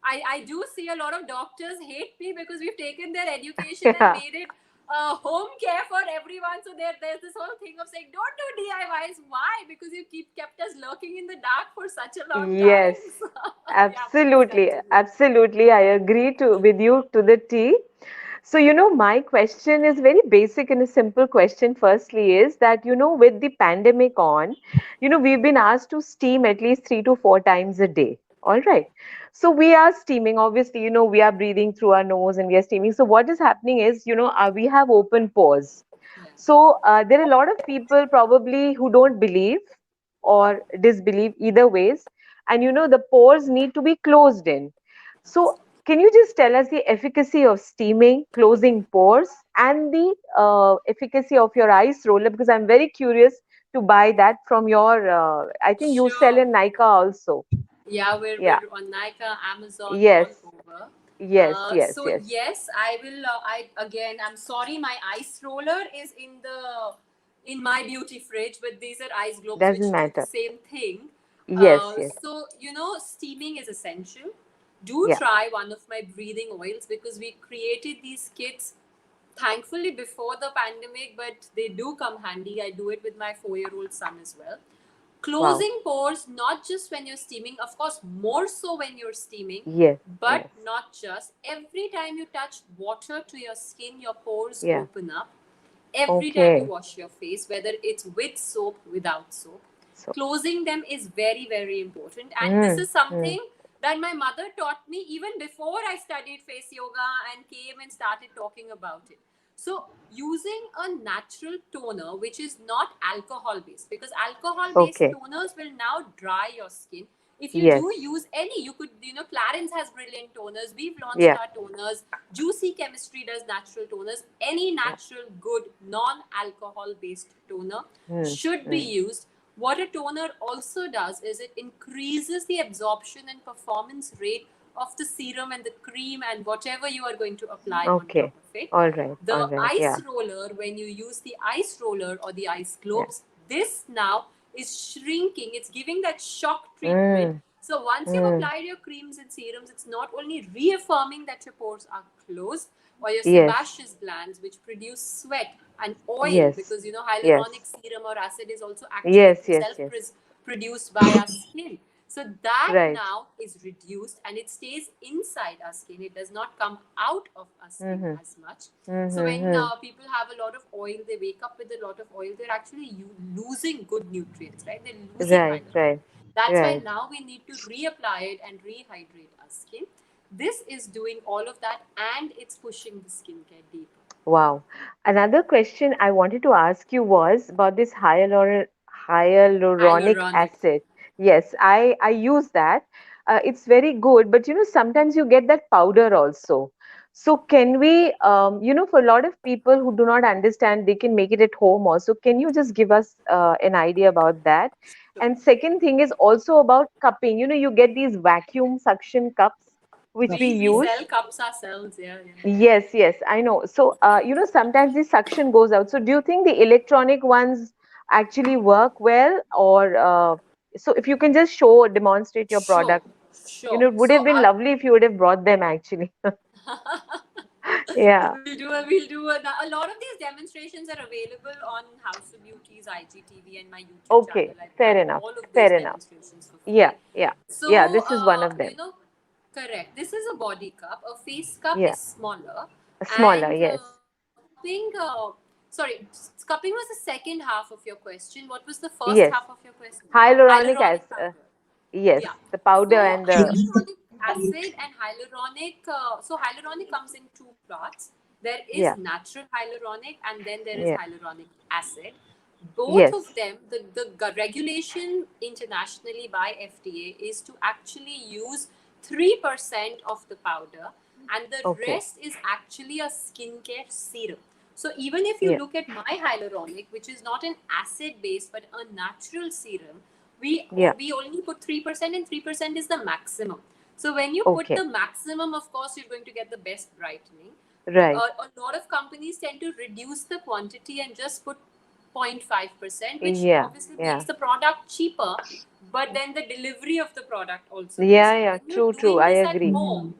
I do see a lot of doctors hate me because we've taken their education and made it home care for everyone. So there's this whole thing of saying, don't do DIYs. Why? Because you kept us lurking in the dark for such a long time. Yes, absolutely. Absolutely. I agree with you to the T. So, my question is very basic and a simple question. Firstly is that, with the pandemic on, we've been asked to steam at least 3 to 4 times a day. All right. So we are steaming, obviously, we are breathing through our nose and we are steaming. So what is happening is, we have open pores. So there are a lot of people probably who don't believe or disbelieve, either ways. And, the pores need to be closed in. So can you just tell us the efficacy of steaming, closing pores, and the efficacy of your ice roller? Because I'm very curious to buy that from your, I think you sell in Nykaa also. Yeah, we're on Nykaa, Amazon, yes. all over. Yes, yes, I will. I'm sorry, my ice roller is in my beauty fridge, but these are ice globes, doesn't which matter. do the same thing. Yes. So steaming is essential. Do try one of my breathing oils, because we created these kits thankfully before the pandemic, but they do come handy. I do it with my 4-year-old son as well. Closing pores, not just when you're steaming, of course, more so when you're steaming, but not just. Every time you touch water to your skin, your pores open up. Every time you wash your face, whether it's with soap, without soap, closing them is very, very important. And this is something that my mother taught me even before I studied face yoga and came and started talking about it. So, using a natural toner which is not alcohol based, because alcohol based Okay. toners will now dry your skin. If you do Yes. use any, you could, Clarins has brilliant toners. We've launched Yeah. our toners. Juicy Chemistry does natural toners. Any Yeah. natural, good, non alcohol based toner Hmm. should be Hmm. used. What a toner also does is it increases the absorption and performance rate of the serum and the cream and whatever you are going to apply on top Okay. of it. All right. All The right. Yeah. ice roller, when you use the ice roller or the ice Yeah. globes, this now is shrinking. It's giving that shock treatment. Hmm. So once you've Hmm. applied your creams and serums, it's not only reaffirming that your pores are closed or your Yes. sebaceous glands, which produce sweat and oil, Yes. because Yes. hyaluronic serum or acid is also actually Yes. Yes. self Yes. produced by our skin. So that Right. now is reduced and it stays inside our skin. It does not come out of our skin Mm-hmm. as much. So when Mm-hmm. people have a lot of oil, they wake up with a lot of oil, they're actually losing good nutrients, right? They're losing Right. hyaluronic. Right. That's why Right. now we need to reapply it and rehydrate our skin. This is doing all of that and it's pushing the skincare deeper. Wow. Another question I wanted to ask you was about this hyaluronic Hyaluronic. acid. Yes, I use that. It's very good, but sometimes you get that powder also. So can we, for a lot of people who do not understand, they can make it at home also. Can you just give us an idea about that? So And second thing is also about cupping. You get these vacuum suction cups which we we use. sell cups ourselves, yeah, yeah. Yes, yes, I know. So, sometimes the suction goes out. So, do you think the electronic ones actually work well, or so if you can just show, demonstrate your Sure, product, sure. it would So have been lovely if you would have brought them actually. Yeah. we'll do a lot of these demonstrations are available on House of Beauty's IGTV and my YouTube channel. Okay. I've Fair done enough. all of those Fair enough. demonstrations for Yeah. free. Yeah. Yeah. So, This is one of them. correct. This is a body cup. A face cup Yeah. is smaller, Smaller. and Yes. cupping. Sorry, cupping was the second half of your question. What was the first Yes. half of your question? Hyaluronic Hyaluronic acid. powder. Yes. Yeah. The powder So and the. hyaluronic acid and hyaluronic. So hyaluronic comes in two parts. There is Yeah. natural hyaluronic and then there is Yeah. hyaluronic acid. Both of Yes. them, the regulation internationally by FDA is to actually use 3% of the powder and the Okay. rest is actually a skincare serum. So even if you Yeah. look at my hyaluronic, which is not an acid based but a natural serum, we Yeah. we only put 3% and 3% is the maximum. So when you put Okay. the maximum, of course, you're going to get the best brightening. Right. A lot of companies tend to reduce the quantity and just put 0.5%, which Yeah. obviously Yeah. makes the product cheaper, but then the delivery of the product also goes Yeah. up. Yeah. When you're True. True. doing I this at agree. home,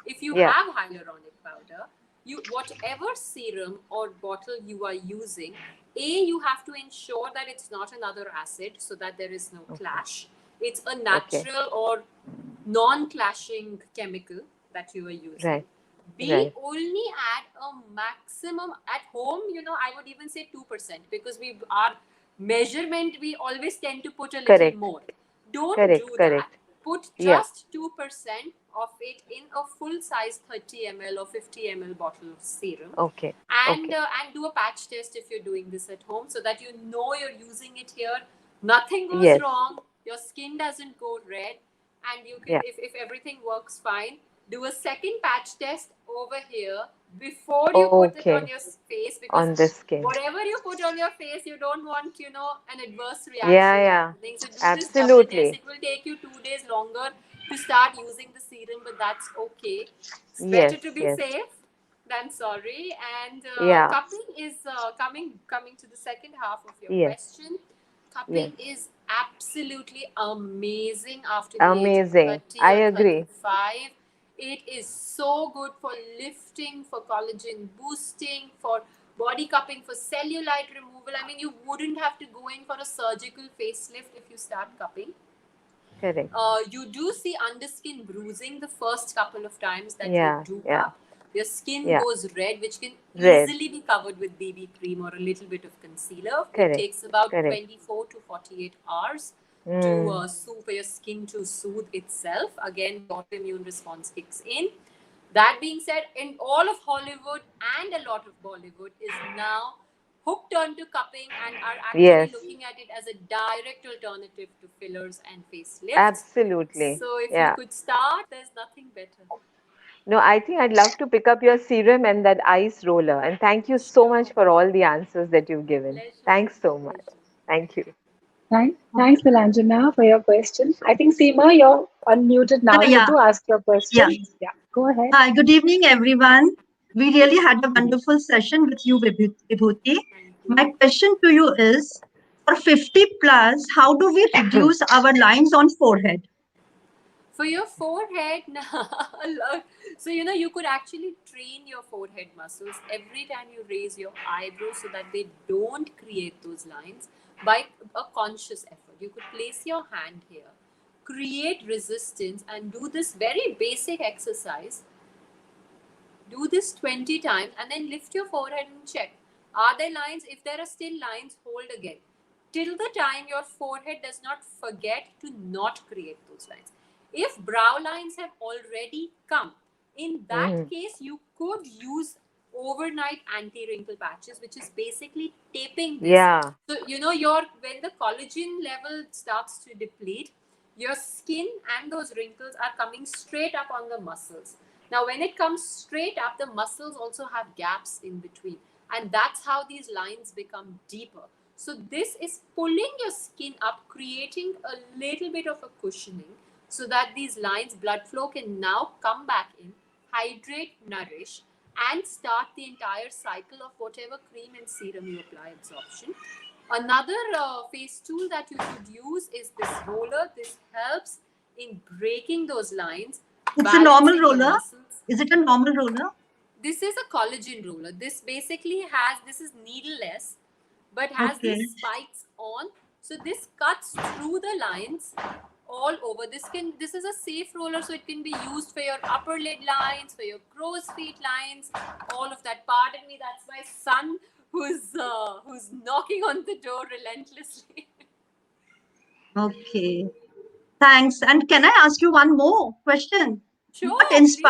if you Yeah. have hyaluronic powder, you whatever serum or bottle you are using, you have to ensure that it's not another acid so that there is no Okay. clash. It's a Okay. natural or non-clashing chemical that you are using. Right. We Right. only add a maximum at home. I would even say 2% because our measurement we always tend to put a little Correct. more. Don't Correct. do that. Correct. Put Yeah. just 2% of it in a full size 30 ml or 50 ml bottle of serum, Okay. and Okay. do a patch test if you're doing this at home so that you know you're using it here. Nothing goes Yes. wrong. Your skin doesn't go red, and you can, Yeah. if everything works fine, do a second patch test over here before you put it Okay. on your face, because On the skin. whatever you put on your face, you don't want an adverse Yeah. reaction Yeah. happening. So do this double test. Absolutely. It will take you 2 days longer to start using the serum, but that's okay. It's better Yes. to be Yes. safe than sorry. And Yeah. cupping is coming to the second half of your Yes. question. Yes. Cupping is absolutely amazing after the age of Amazing. 30 I or agree. 35. It is so good for lifting, for collagen boosting, for body cupping, for cellulite removal. I mean, you wouldn't have to go in for a surgical facelift if you start cupping. Correct. You do see underskin bruising the first couple of times that you Yeah. do Yeah. cup. Your skin Yeah. goes red, which can Red. easily be covered with BB cream or a little bit of concealer. It Correct. takes about Correct. 24 to 48 hours. to Mm. for your skin to soothe itself. Again, the autoimmune response kicks in. That being said, in all of Hollywood and a lot of Bollywood is now hooked onto cupping and are actually Yes, looking at it as a direct alternative to fillers and facelifts. absolutely. So if you Yeah. could start, there's nothing better. No, I think I'd love to pick up your serum and that ice roller. And thank you so much Sure. for all the answers that you've given. Pleasure. Thanks so much. Pleasure. Thank you. Thanks, Nilanjana, for your question. I think Seema, you're unmuted now, so Yeah, do ask your yeah. question. Yeah, go ahead. Hi, good evening, everyone. We really had a wonderful session with you, Vibhuti. Thank My you. question to you is, for 50 plus, how do we reduce our lines on forehead? For your forehead, so you could actually train your forehead muscles every time you raise your eyebrows so that they don't create those lines by a conscious effort. You could place your hand here, create resistance, and do this very basic exercise. Do this 20 times and then lift your forehead and check. Are there lines? If there are still lines, hold again. Till the time your forehead does not forget to not create those lines. If brow lines have already come, in that Mm. case, you could use overnight anti-wrinkle patches, which is basically taping this. Yeah. So, your when the collagen level starts to deplete, your skin and those wrinkles are coming straight up on the muscles. Now, when it comes straight up, the muscles also have gaps in between. And that's how these lines become deeper. So, this is pulling your skin up, creating a little bit of a cushioning so that these lines, blood flow can now come back in, hydrate, nourish, and start the entire cycle of whatever cream and serum you apply absorption. Another face tool that you could use is this roller. This helps in breaking those lines, It's a normal balancing your roller. muscles. Is it a normal roller? This is a collagen roller. This basically this is needleless, but has Okay. these spikes on. So this cuts through the lines all over. This is a safe roller, so it can be used for your upper lid lines, for your crow's feet lines, all of that. Pardon me, that's my son who's knocking on the door relentlessly. Okay. Thanks. And can I ask you one more question? Sure, please.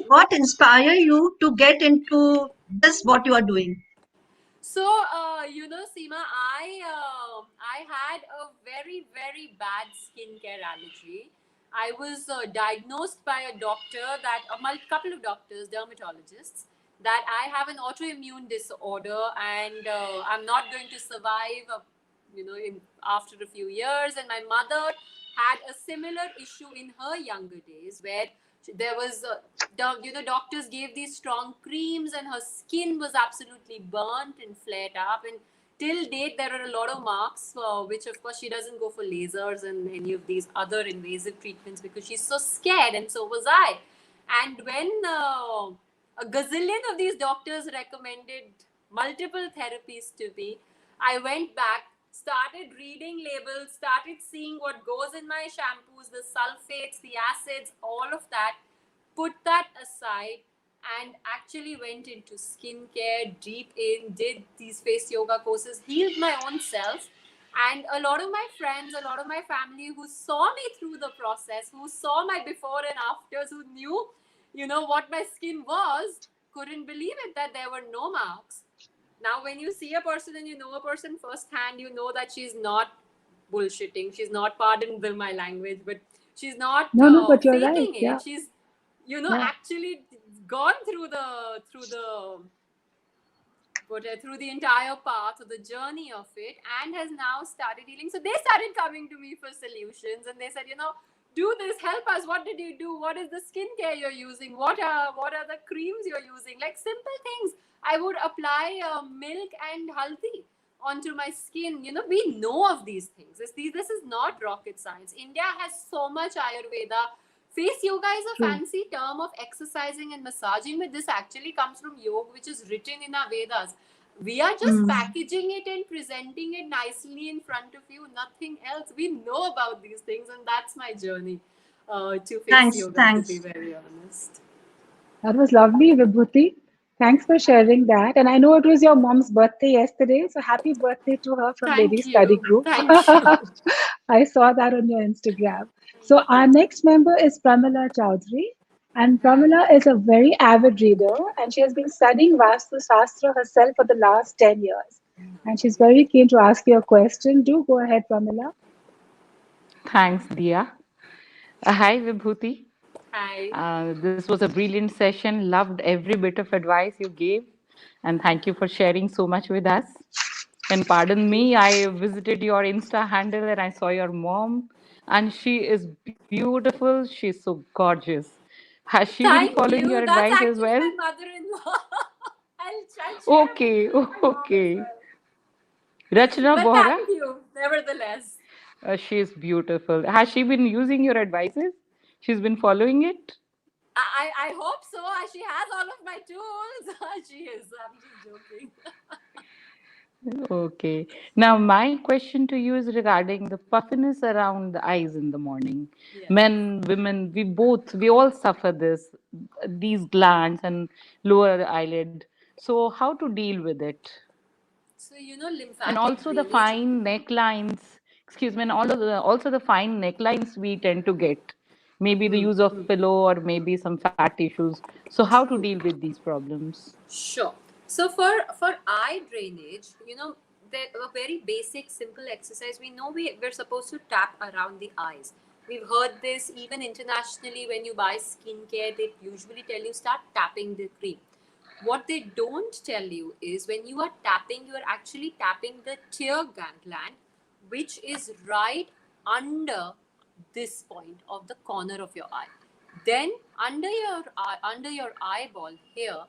What inspire you to get into this, what you are doing? So, Seema, I had a very, very bad skincare allergy. I was diagnosed by a doctor couple of doctors, dermatologists, that I have an autoimmune disorder and I'm not going to survive, after a few years. And my mother had a similar issue in her younger days where there was doctors gave these strong creams and her skin was absolutely burnt and flared up, and till date there are a lot of marks, which of course she doesn't go for lasers and any of these other invasive treatments because she's so scared, and so was I. And when a gazillion of these doctors recommended multiple therapies to me, I went back, started reading labels, started seeing what goes in my shampoos, the sulfates, the acids, all of that, put that aside, and actually went into skincare, deep in, did these face yoga courses, healed my own self. And a lot of my friends, a lot of my family who saw me through the process, who saw my before and afters, who knew, what my skin was, couldn't believe it that there were no marks. Now, when you see a person and you know a person firsthand, you know that she's not bullshitting. She's not, pardon my language, but she's not No, no, but you're right. faking Yeah, it. She's, yeah. actually gone through the entire path of the journey of it and has now started healing. So they started coming to me for solutions, and they said, do this, help us. What did you do? What is the skincare you're using? What are the creams you're using? Like simple things. I would apply milk and haldi onto my skin. We know of these things. This is not rocket science. India has so much Ayurveda. Face yoga is a True. fancy term of exercising and massaging, but this actually comes from yoga, which is written in our Vedas. We are just packaging it and presenting it nicely in front of you, nothing else. We know about these things, and that's my journey to face Thanks, yoga, to be thanks. very honest. That was lovely, Vibhuti. Thanks for sharing that. And I know it was your mom's birthday yesterday, so happy birthday to her from Thank Ladies Study you. Group. Thank you. I saw that on your Instagram. So our next member is Pramila Chowdhury. And Pramila is a very avid reader and she has been studying Vastu Shastra herself for the last 10 years. And she's very keen to ask you a question. Do go ahead, Pramila. Thanks, Dia. Hi, Vibhuti. Hi. This was a brilliant session. Loved every bit of advice you gave. And thank you for sharing so much with us. And pardon me, I visited your Insta handle and I saw your mom. And she is beautiful. She's so gorgeous. Has she been Thank following your you. That's advice as actually well? my mother-in-law. I'll share a Okay, picture with my mom as okay. well. Rachna But Bohra, thank you, nevertheless. she is beautiful. Has she been using your advices? She's been following it? I hope so. She has all of my tools. She is. I'm just joking. Okay. Now, my question to you is regarding the puffiness around the eyes in the morning. Yes. Men, women, we all suffer these glands and lower eyelid. So, how to deal with it? So, you know, And lymphatic also the drainage. fine necklines, excuse me, and also the fine necklines we tend to get. Maybe the use of pillow or maybe some fat tissues. So, how to True. deal with these problems? Sure. So for eye drainage, you know, there a very basic, simple exercise. We know we're supposed to tap around the eyes. We've heard this even internationally when you buy skincare, they usually tell you start tapping the cream. What they don't tell you is when you are tapping, you are actually tapping the tear gland, which is right under this point of the corner of your eye. Then under your eye, under your eyeball here,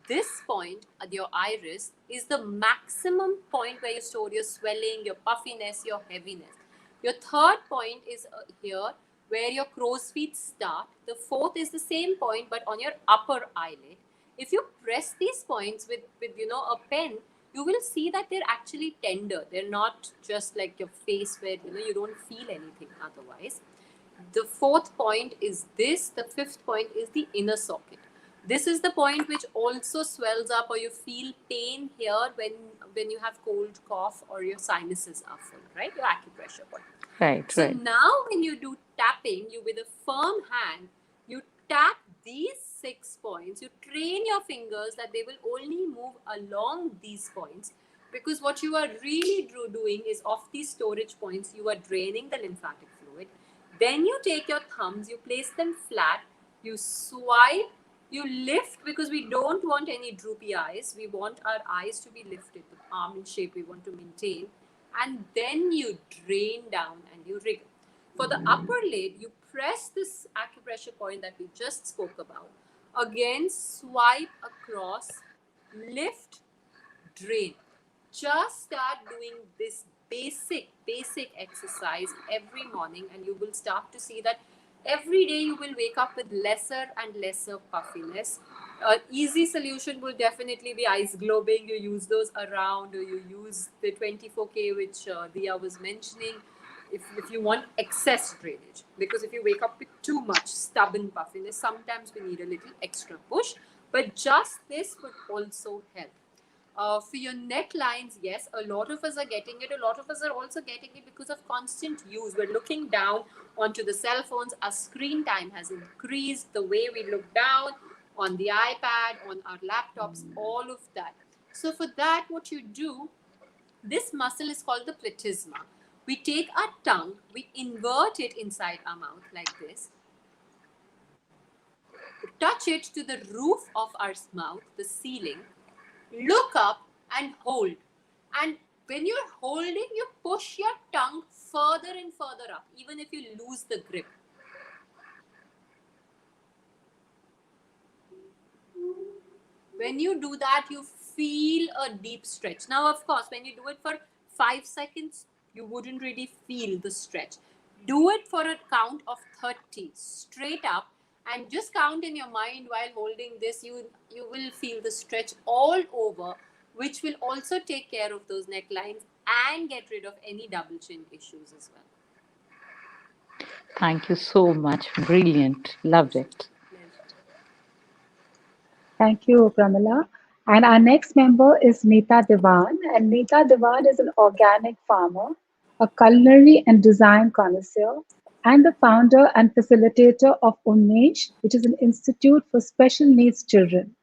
this point at your iris is the maximum point where you store your swelling, your puffiness, your heaviness. Your third point is here where your crow's feet start. The fourth is the same point but on your upper eyelid. If you press these points with a pen, you will see that they're actually tender. They're not just like your face where you don't feel anything otherwise. The fourth point is this. The fifth point is the inner socket. This is the point which also swells up or you feel pain here when you have cold, cough, or your sinuses are full, right? Your acupressure point. Right, So right. now when you do tapping, you with a firm hand, you tap these 6 points. You train your fingers that they will only move along these points, because what you are really doing is off these storage points, you are draining the lymphatic fluid. Then you take your thumbs, you place them flat, you swipe, you lift, because we don't want any droopy eyes. We want our eyes to be lifted, the almond shape we want to maintain. And then you drain down and you wriggle. For the upper lid, you press this acupressure point that we just spoke about. Again, swipe across, lift, drain. Just start doing this basic exercise every morning, and you will start to see that every day you will wake up with lesser and lesser puffiness. Easy solution will definitely be ice globing. You use those around, or you use the 24K, which Dia was mentioning, if you want excess drainage. Because if you wake up with too much stubborn puffiness, sometimes we need a little extra push. But just this would also help. For your necklines, yes, a lot of us are getting it. A lot of us are also getting it because of constant use. We're looking down onto the cell phones. Our screen time has increased. The way we look down on the iPad, on our laptops, all of that. So for that, what you do, this muscle is called the platysma. We take our tongue, we invert it inside our mouth like this, touch it to the roof of our mouth, the ceiling, look up and hold. And when you're holding, you push your tongue further and further up, even if you lose the grip. When you do that, you feel a deep stretch. Now, of course, when you do it for 5 seconds, you wouldn't really feel the stretch. Do it for a count of 30, straight up, and just count in your mind while holding this. You will feel the stretch all over, which will also take care of those necklines and get rid of any double chin issues as well. Thank you so much. Brilliant. Loved it. Thank you, Pramila. And our next member is Neeta Devan. And Neeta Devan is an organic farmer, a culinary and design connoisseur, and the founder and facilitator of Unmesh, which is an institute for special needs children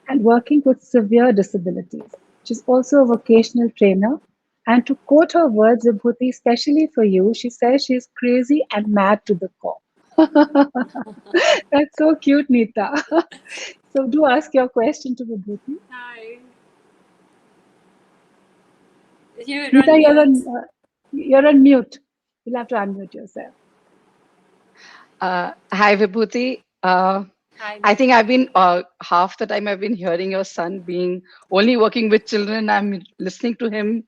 and working with severe disabilities. She's also a vocational trainer. And to quote her words, Vibhuti, especially for you, she says she's crazy and mad to the core. That's so cute, Neeta. So do ask your question to Vibhuti. Hi. You're Neeta, on mute. you're on mute. You'll have to unmute yourself. Hi, Vibhuti. Hi, I think Neeta. I've been half the time I've been hearing your son being only working with children. I'm listening to him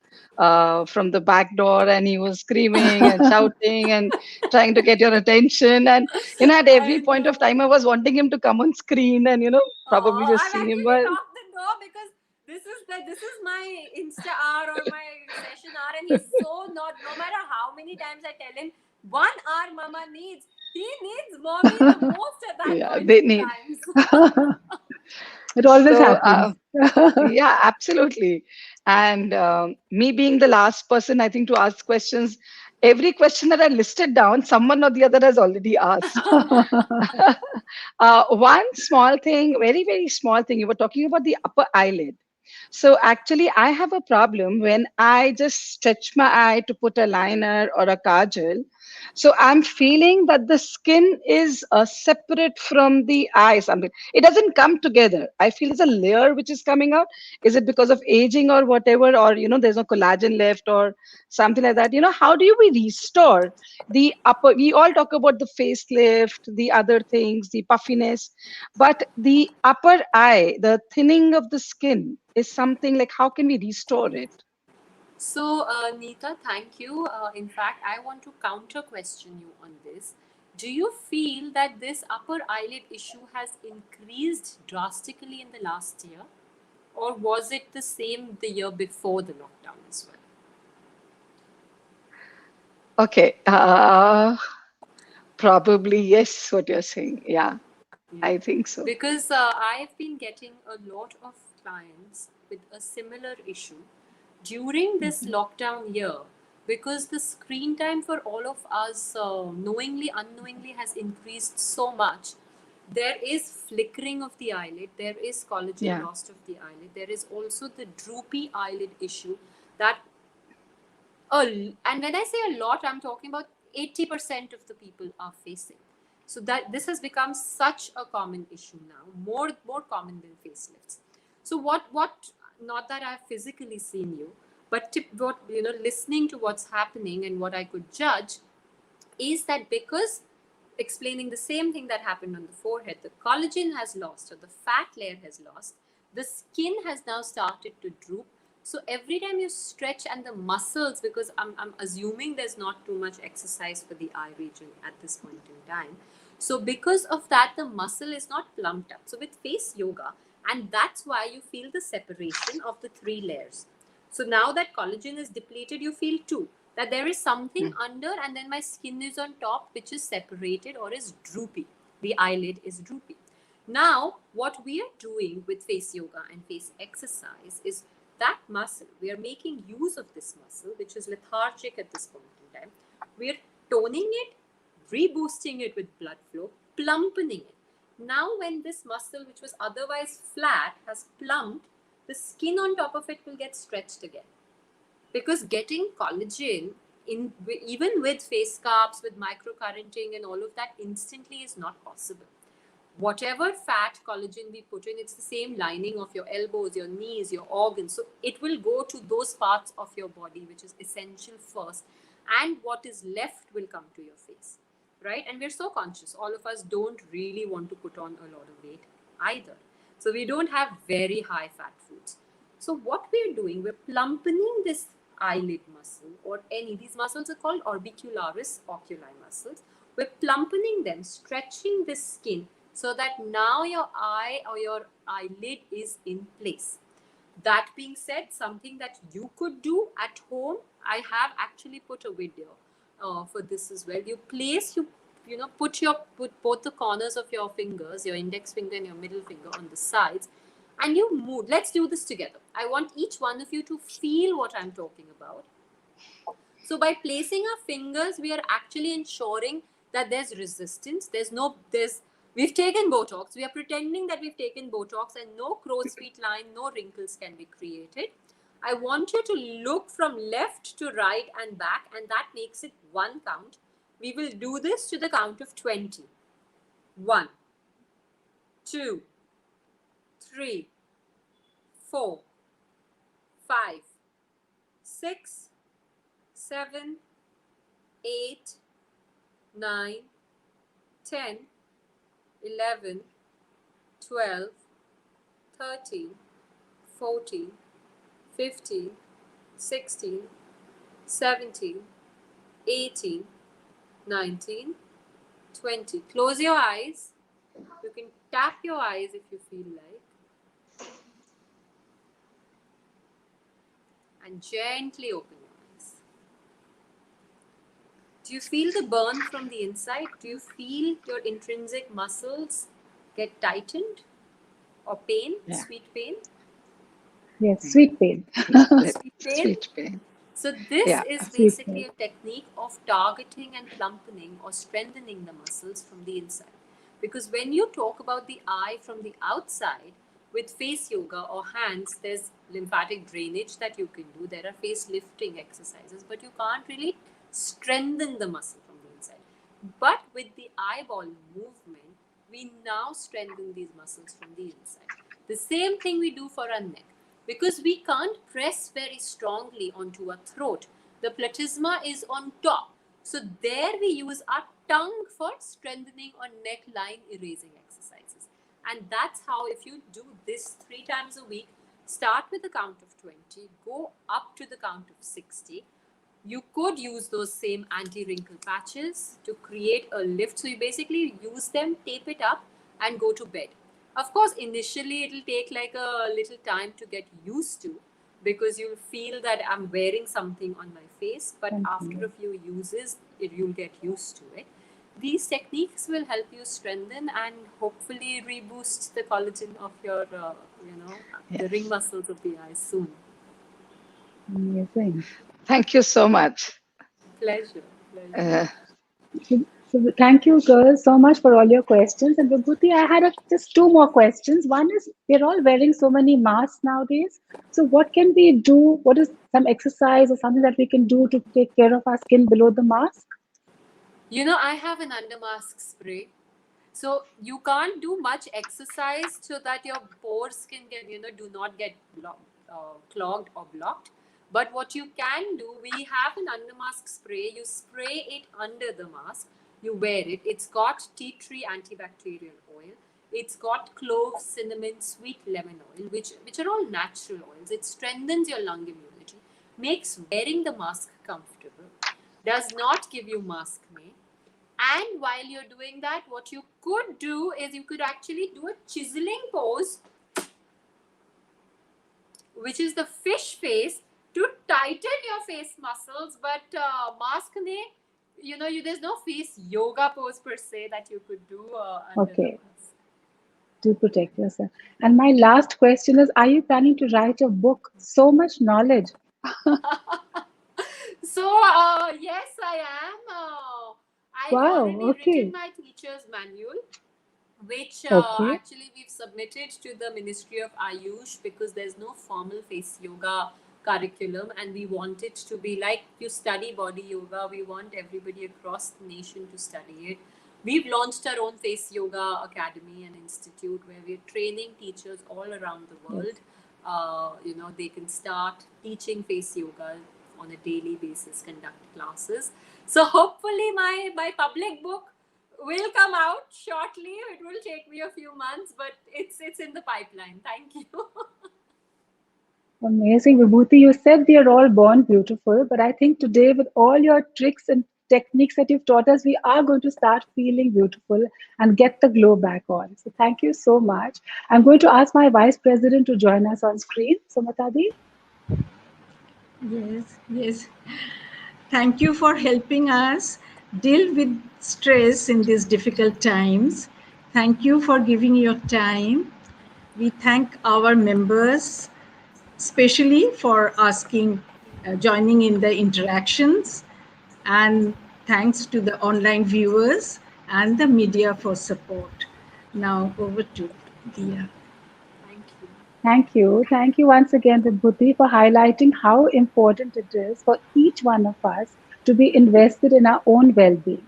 from the back door, and he was screaming and shouting and trying to get your attention. And at every I point of know. time, I was wanting him to come on screen and probably Oh, just I've see him. actually But knocked the door because this is my Insta hour or my session hour, and he's so not. No matter how many times I tell him 1 hour, Mama needs. He needs mommy the most at that yeah, point they in need. time. It always So happens. yeah, absolutely. And me being the last person, I think, to ask questions, every question that I listed down, someone or the other has already asked. One small thing, very, very small thing, you were talking about the upper eyelid. So actually, I have a problem when I just stretch my eye to put a liner or a kajal. So I'm feeling that the skin is separate from the eye. Something, it doesn't come together. I feel there's a layer which is coming out. Is it because of aging or whatever, or there's no collagen left or something like that? How do we restore the upper? We all talk about the facelift, the other things, the puffiness, but the upper eye, the thinning of the skin is something like, how can we restore it? So, Neeta, thank you. In fact, I want to counter question you on this. Do you feel that this upper eyelid issue has increased drastically in the last year? Or was it the same the year before the lockdown as well? Okay, probably yes, what you're saying. Yeah, I think so. Because I've been getting a lot of clients with a similar issue during this lockdown year, because the screen time for all of us, knowingly, unknowingly, has increased so much. There is flickering of the eyelid, there is collagen Yeah. lost of the eyelid, there is also the droopy eyelid issue that and when I say a lot, I'm talking about 80% of the people are facing. So that this has become such a common issue now, more common than facelifts. So what not that I've physically seen you, but listening to what's happening and what I could judge is that because explaining the same thing that happened on the forehead, the collagen has lost or the fat layer has lost, the skin has now started to droop. So every time you stretch and the muscles, because I'm assuming there's not too much exercise for the eye region at this point in time. So because of that, the muscle is not plumped up. So with face yoga, and that's why you feel the separation of the three layers. So now that collagen is depleted, you feel two, that there is something under and then my skin is on top, which is separated or is droopy. The eyelid is droopy. Now, what we are doing with face yoga and face exercise is that muscle, we are making use of this muscle, which is lethargic at this point in time. We are toning it, reboosting it with blood flow, plumpening it. Now, when this muscle, which was otherwise flat, has plumped, the skin on top of it will get stretched again. Because getting collagen in even with face scarps, with microcurrenting and all of that instantly is not possible. Whatever fat collagen we put in, it's the same lining of your elbows, your knees, your organs. So it will go to those parts of your body which is essential first, and what is left will come to your face, right? And we're so conscious. All of us don't really want to put on a lot of weight either. So we don't have very high fat foods. So what we're doing, we're plumpening this eyelid muscle, or these muscles are called orbicularis oculi muscles. We're plumpening them, stretching the skin so that now your eye or your eyelid is in place. That being said, something that you could do at home, I have actually put a video for this as well. You put both the corners of your fingers, your index finger and your middle finger, on the sides, and you move. Let's do this together. I want each one of you to feel what I'm talking about. So by placing our fingers, we are actually ensuring that there's resistance. We've taken Botox. We are pretending that we've taken Botox and no crow's feet line, no wrinkles can be created. I want you to look from left to right and back, and that makes it 1 count. We will do this to the count of 20. 1, 2, 3, 4, 5, 6, 7, 8, 9, 10, 11, 12, 13, 14, 15, 16, 17, 18, 19, 20. Close your eyes. You can tap your eyes if you feel like. And gently open your eyes. Do you feel the burn from the inside? Do you feel your intrinsic muscles get tightened? Or pain? Yeah. Sweet pain? Yes, sweet pain. Sweet pain? Sweet pain. So this Yeah. is Sweet basically pain. a technique of targeting and plumpening or strengthening the muscles from the inside. Because when you talk about the eye from the outside, with face yoga or hands, there's lymphatic drainage that you can do. There are face lifting exercises, but you can't really strengthen the muscle from the inside. But with the eyeball movement, we now strengthen these muscles from the inside. The same thing we do for our neck. Because we can't press very strongly onto our throat. The platysma is on top. So there we use our tongue for strengthening or neckline erasing exercises. And that's how, if you do this 3 times a week, start with a count of 20, go up to the count of 60. You could use those same anti-wrinkle patches to create a lift. So you basically use them, tape it up, and go to bed. Of course, initially it'll take like a little time to get used to, because you'll feel that I'm wearing something on my face, but after a few uses, you'll get used to it. These techniques will help you strengthen and hopefully reboost the collagen of your, the ring muscles of the eyes soon. Amazing. Thank you so much. Pleasure. So thank you, girls, so much for all your questions. And Vibhuti, I had just 2 more questions. One is, we're all wearing so many masks nowadays. So what can we do? What is some exercise or something that we can do to take care of our skin below the mask? I have an under mask spray. So you can't do much exercise so that your pores can get, do not get clogged or blocked. But what you can do, we have an under mask spray. You spray it under the mask. You wear it. It's got tea tree antibacterial oil. It's got clove, cinnamon, sweet lemon oil, which are all natural oils. It strengthens your lung immunity, makes wearing the mask comfortable, does not give you mask may. And while you're doing that, what you could do is you could actually do a chiseling pose, which is the fish face, to tighten your face muscles. But mask ne, there's no face yoga pose per se that you could do under the mask. To protect yourself. And my last question is, are you planning to write a book? So much knowledge. So, yes, I am. I've already written my teacher's manual, which actually we've submitted to the Ministry of Ayush, because there's no formal face yoga curriculum, and we want it to be like you study body yoga. We want everybody across the nation to study it. We've launched our own face yoga academy and institute where we're training teachers all around the world. They can start teaching face yoga on a daily basis, conduct classes. So hopefully my public book will come out shortly. It will take me a few months, but it's in the pipeline. Thank you. Amazing, Vibhuti. You said we are all born beautiful, but I think today, with all your tricks and techniques that you've taught us, we are going to start feeling beautiful and get the glow back on. So thank you so much. I'm going to ask my Vice President to join us on screen. Sumatadi. Yes. Thank you for helping us deal with stress in these difficult times. Thank you for giving your time. We thank our members, especially for asking joining in the interactions. And thanks to the online viewers and the media for support. Now over to Dia. Thank you. Thank you. Thank you once again, Vibhuti, for highlighting how important it is for each one of us to be invested in our own well being.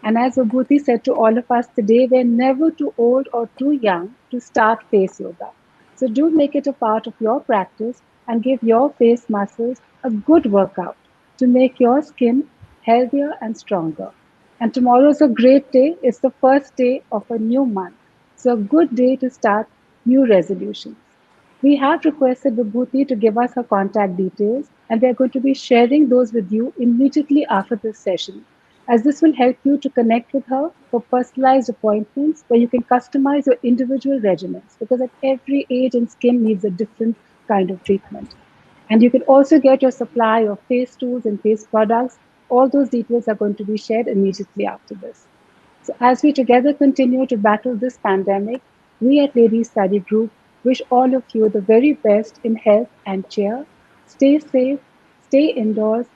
And as Vibhuti said to all of us today, we're never too old or too young to start face yoga. So do make it a part of your practice and give your face muscles a good workout to make your skin healthier and stronger. And tomorrow is a great day. It's the first day of a new month. So, a good day to start new resolutions. We have requested Vibhuti to give us her contact details, and we are going to be sharing those with you immediately after this session, as this will help you to connect with her for personalized appointments where you can customize your individual regimens because at every age and skin needs a different kind of treatment. And you can also get your supply of face tools and face products. All those details are going to be shared immediately after this. So, as we together continue to battle this pandemic, we at Ladies Study Group wish all of you the very best in health and cheer. Stay safe, stay indoors,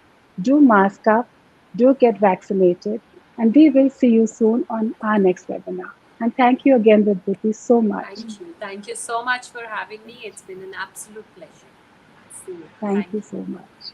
do mask up, do get vaccinated, and we will see you soon on our next webinar. And thank you again, Vibhuti, so much. Thank you. Thank you so much for having me. It's been an absolute pleasure. See you. Thank you so much.